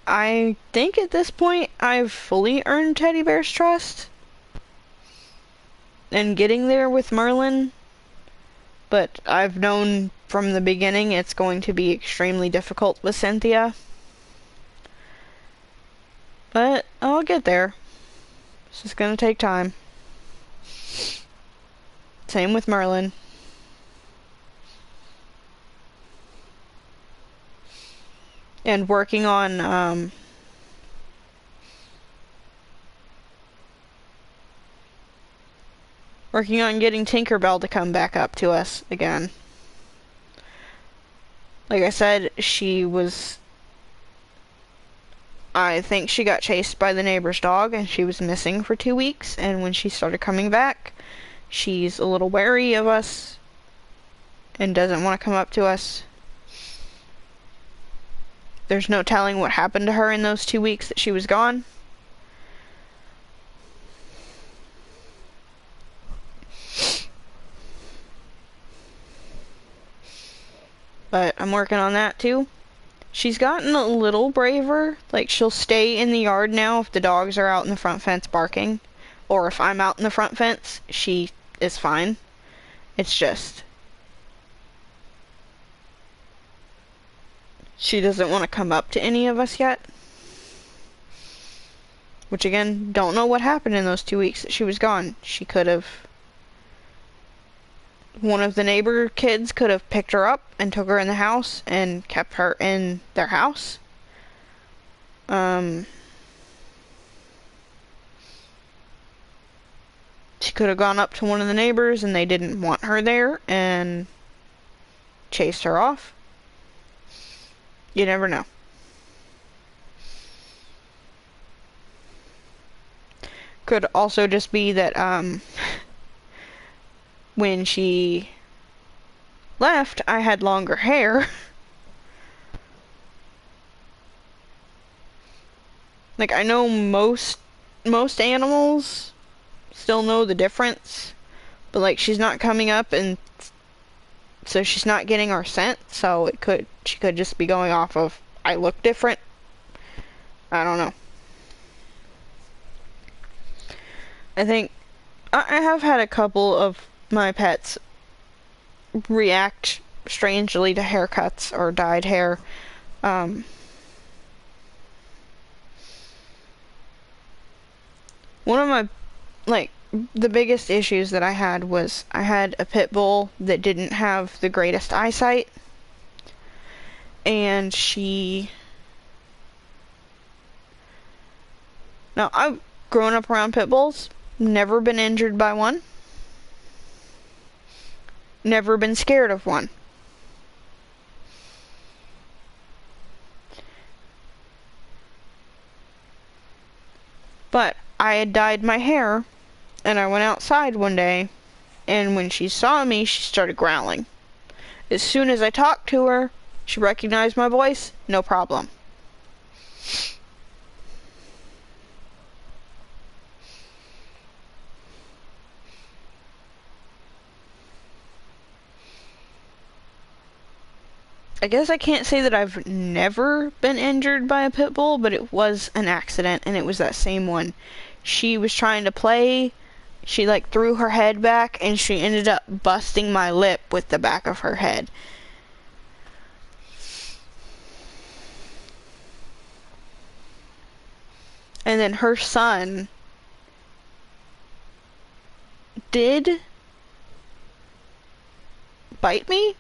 I think at this point I've fully earned Teddy Bear's trust. And getting there with Merlin. But I've known from the beginning it's going to be extremely difficult with Cynthia. But I'll get there. It's just gonna take time. Same with Merlin. And working on getting Tinkerbell to come back up to us again. Like I said, I think she got chased by the neighbor's dog and she was missing for 2 weeks, and when she started coming back, she's a little wary of us and doesn't want to come up to us. There's no telling what happened to her in those 2 weeks that she was gone. But I'm working on that too. She's gotten a little braver. Like, she'll stay in the yard now if the dogs are out in the front fence barking. Or if I'm out in the front fence, she is fine. It's just she doesn't want to come up to any of us yet. Which, again, don't know what happened in those 2 weeks that she was gone. She could have... One of the neighbor kids could have picked her up and took her in the house and kept her in their house. She could have gone up to one of the neighbors and they didn't want her there and chased her off. You never know. Could also just be that, when she left, I had longer hair. Like, I know most animals still know the difference, but like, she's not coming up, and so she's not getting our scent, so she could just be going off of I look different. I don't know. I think I have had a couple of my pets react strangely to haircuts or dyed hair. One of my, like, the biggest issues that I had was I had a pit bull that didn't have the greatest eyesight, and now, I've grown up around pit bulls, never been injured by one. Never been scared of one. But I had dyed my hair, and I went outside one day, and when she saw me, she started growling. As soon as I talked to her, she recognized my voice, no problem. I guess I can't say that I've never been injured by a pit bull, but it was an accident, and it was that same one. She was trying to play, she like threw her head back, and she ended up busting my lip with the back of her head. And then her son did bite me,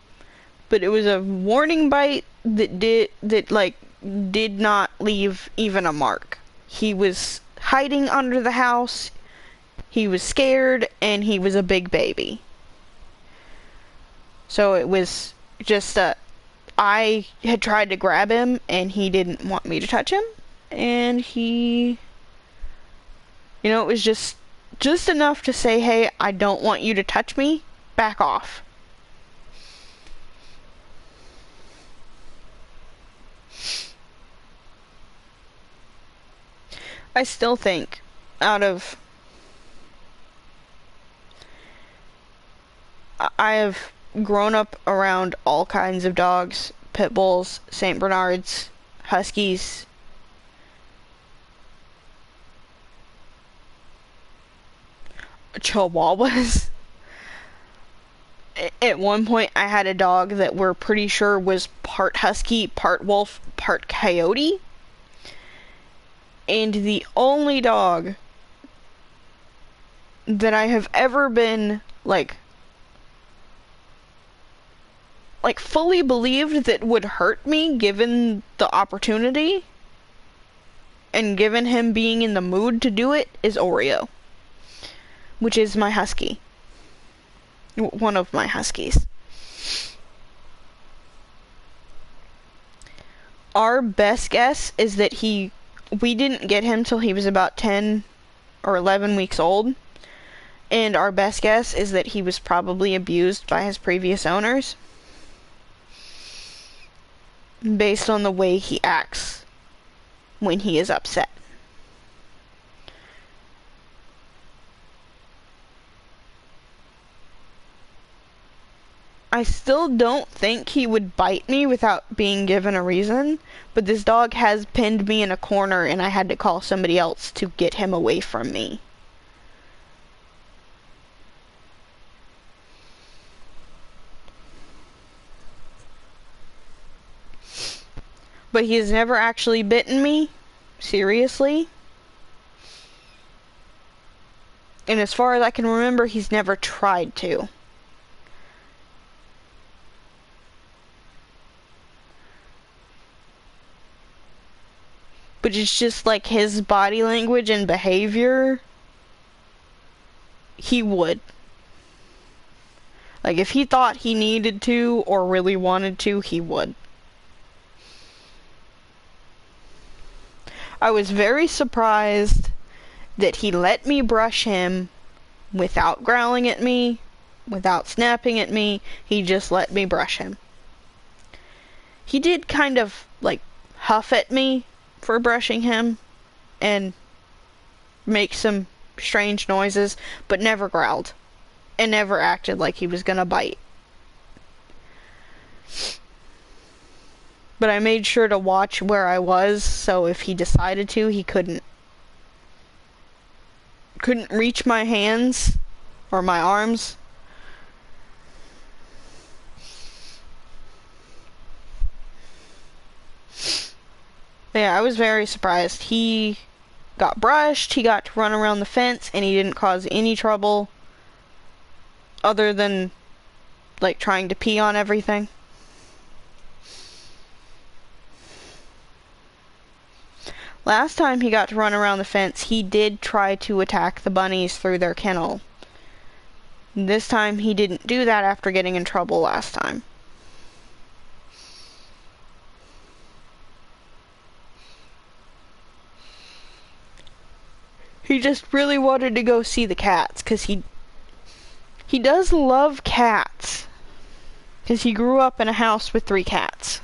but it was a warning bite that did not leave even a mark. He was hiding under the house, he was scared, and he was a big baby. So it was just I had tried to grab him, and he didn't want me to touch him, and he, it was just enough to say, hey, I don't want you to touch me, back off. I still think I have grown up around all kinds of dogs, pit bulls, Saint Bernards, huskies, chihuahuas. At one point, I had a dog that we're pretty sure was part husky, part wolf, part coyote. And the only dog that I have ever been, like fully believed that would hurt me given the opportunity, and given him being in the mood to do it, is Oreo. Which is my husky. One of my huskies. Our best guess is that we didn't get him till he was about 10 or 11 weeks old. And our best guess is that he was probably abused by his previous owners, based on the way he acts when he is upset. I still don't think he would bite me without being given a reason, but this dog has pinned me in a corner and I had to call somebody else to get him away from me. But he has never actually bitten me, seriously. And as far as I can remember, he's never tried to. But it's just like his body language and behavior, he would. Like if he thought he needed to or really wanted to, he would. I was very surprised that he let me brush him without growling at me, without snapping at me. He just let me brush him. He did kind of like huff at me for brushing him and make some strange noises, but never growled and never acted like he was gonna bite. But I made sure to watch where I was, so if he decided to, he couldn't reach my hands or my arms. Yeah, I was very surprised. He got brushed, he got to run around the fence, and he didn't cause any trouble other than like trying to pee on everything. Last time he got to run around the fence, he did try to attack the bunnies through their kennel. This time he didn't do that after getting in trouble last time. He just really wanted to go see the cats, because he does love cats. Because he grew up in a house with 3 cats.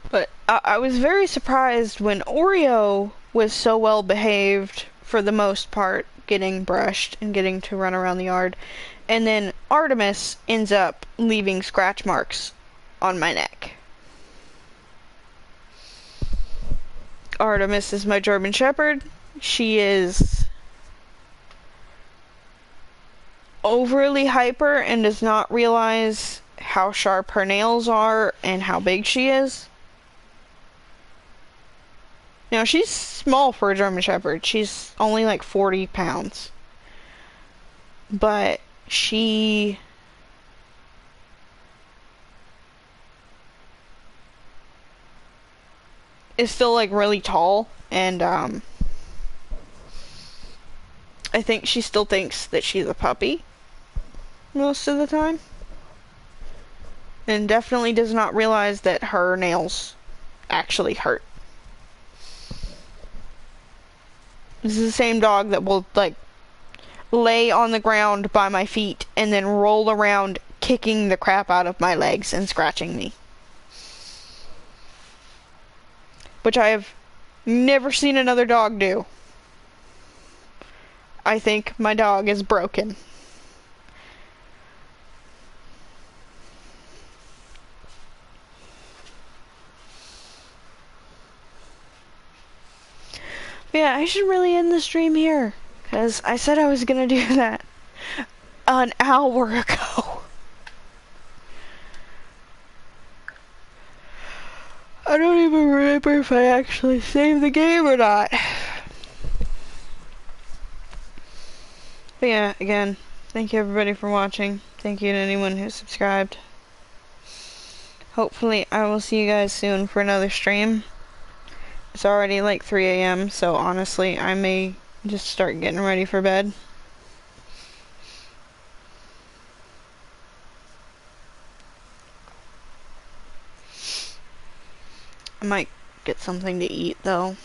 But I was very surprised when Oreo was so well behaved for the most part, getting brushed and getting to run around the yard, and then Artemis ends up leaving scratch marks on my neck. Artemis is my German Shepherd. She is overly hyper and does not realize how sharp her nails are and how big she is. You know, she's small for a German Shepherd. She's only like 40 pounds. But she is still like really tall, and I think she still thinks that she's a puppy most of the time. And definitely does not realize that her nails actually hurt. This is the same dog that will, like, lay on the ground by my feet and then roll around kicking the crap out of my legs and scratching me. Which I have never seen another dog do. I think my dog is broken. Yeah, I should really end the stream here, because I said I was gonna do that an hour ago. I don't even remember if I actually saved the game or not. But yeah, again, thank you everybody for watching. Thank you to anyone who subscribed. Hopefully I will see you guys soon for another stream. It's already like 3 a.m., so honestly, I may just start getting ready for bed. I might get something to eat, though.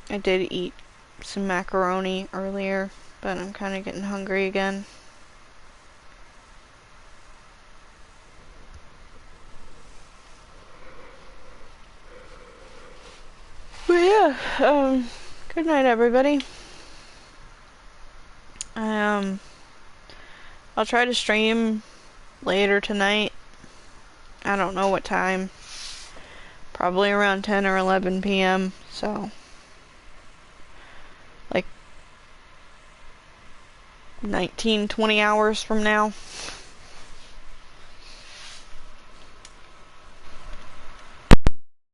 I did eat some macaroni earlier, but I'm kind of getting hungry again. But yeah, good night, everybody. I'll try to stream later tonight. I don't know what time. Probably around 10 or 11 p.m. So, like 19, 20 hours from now.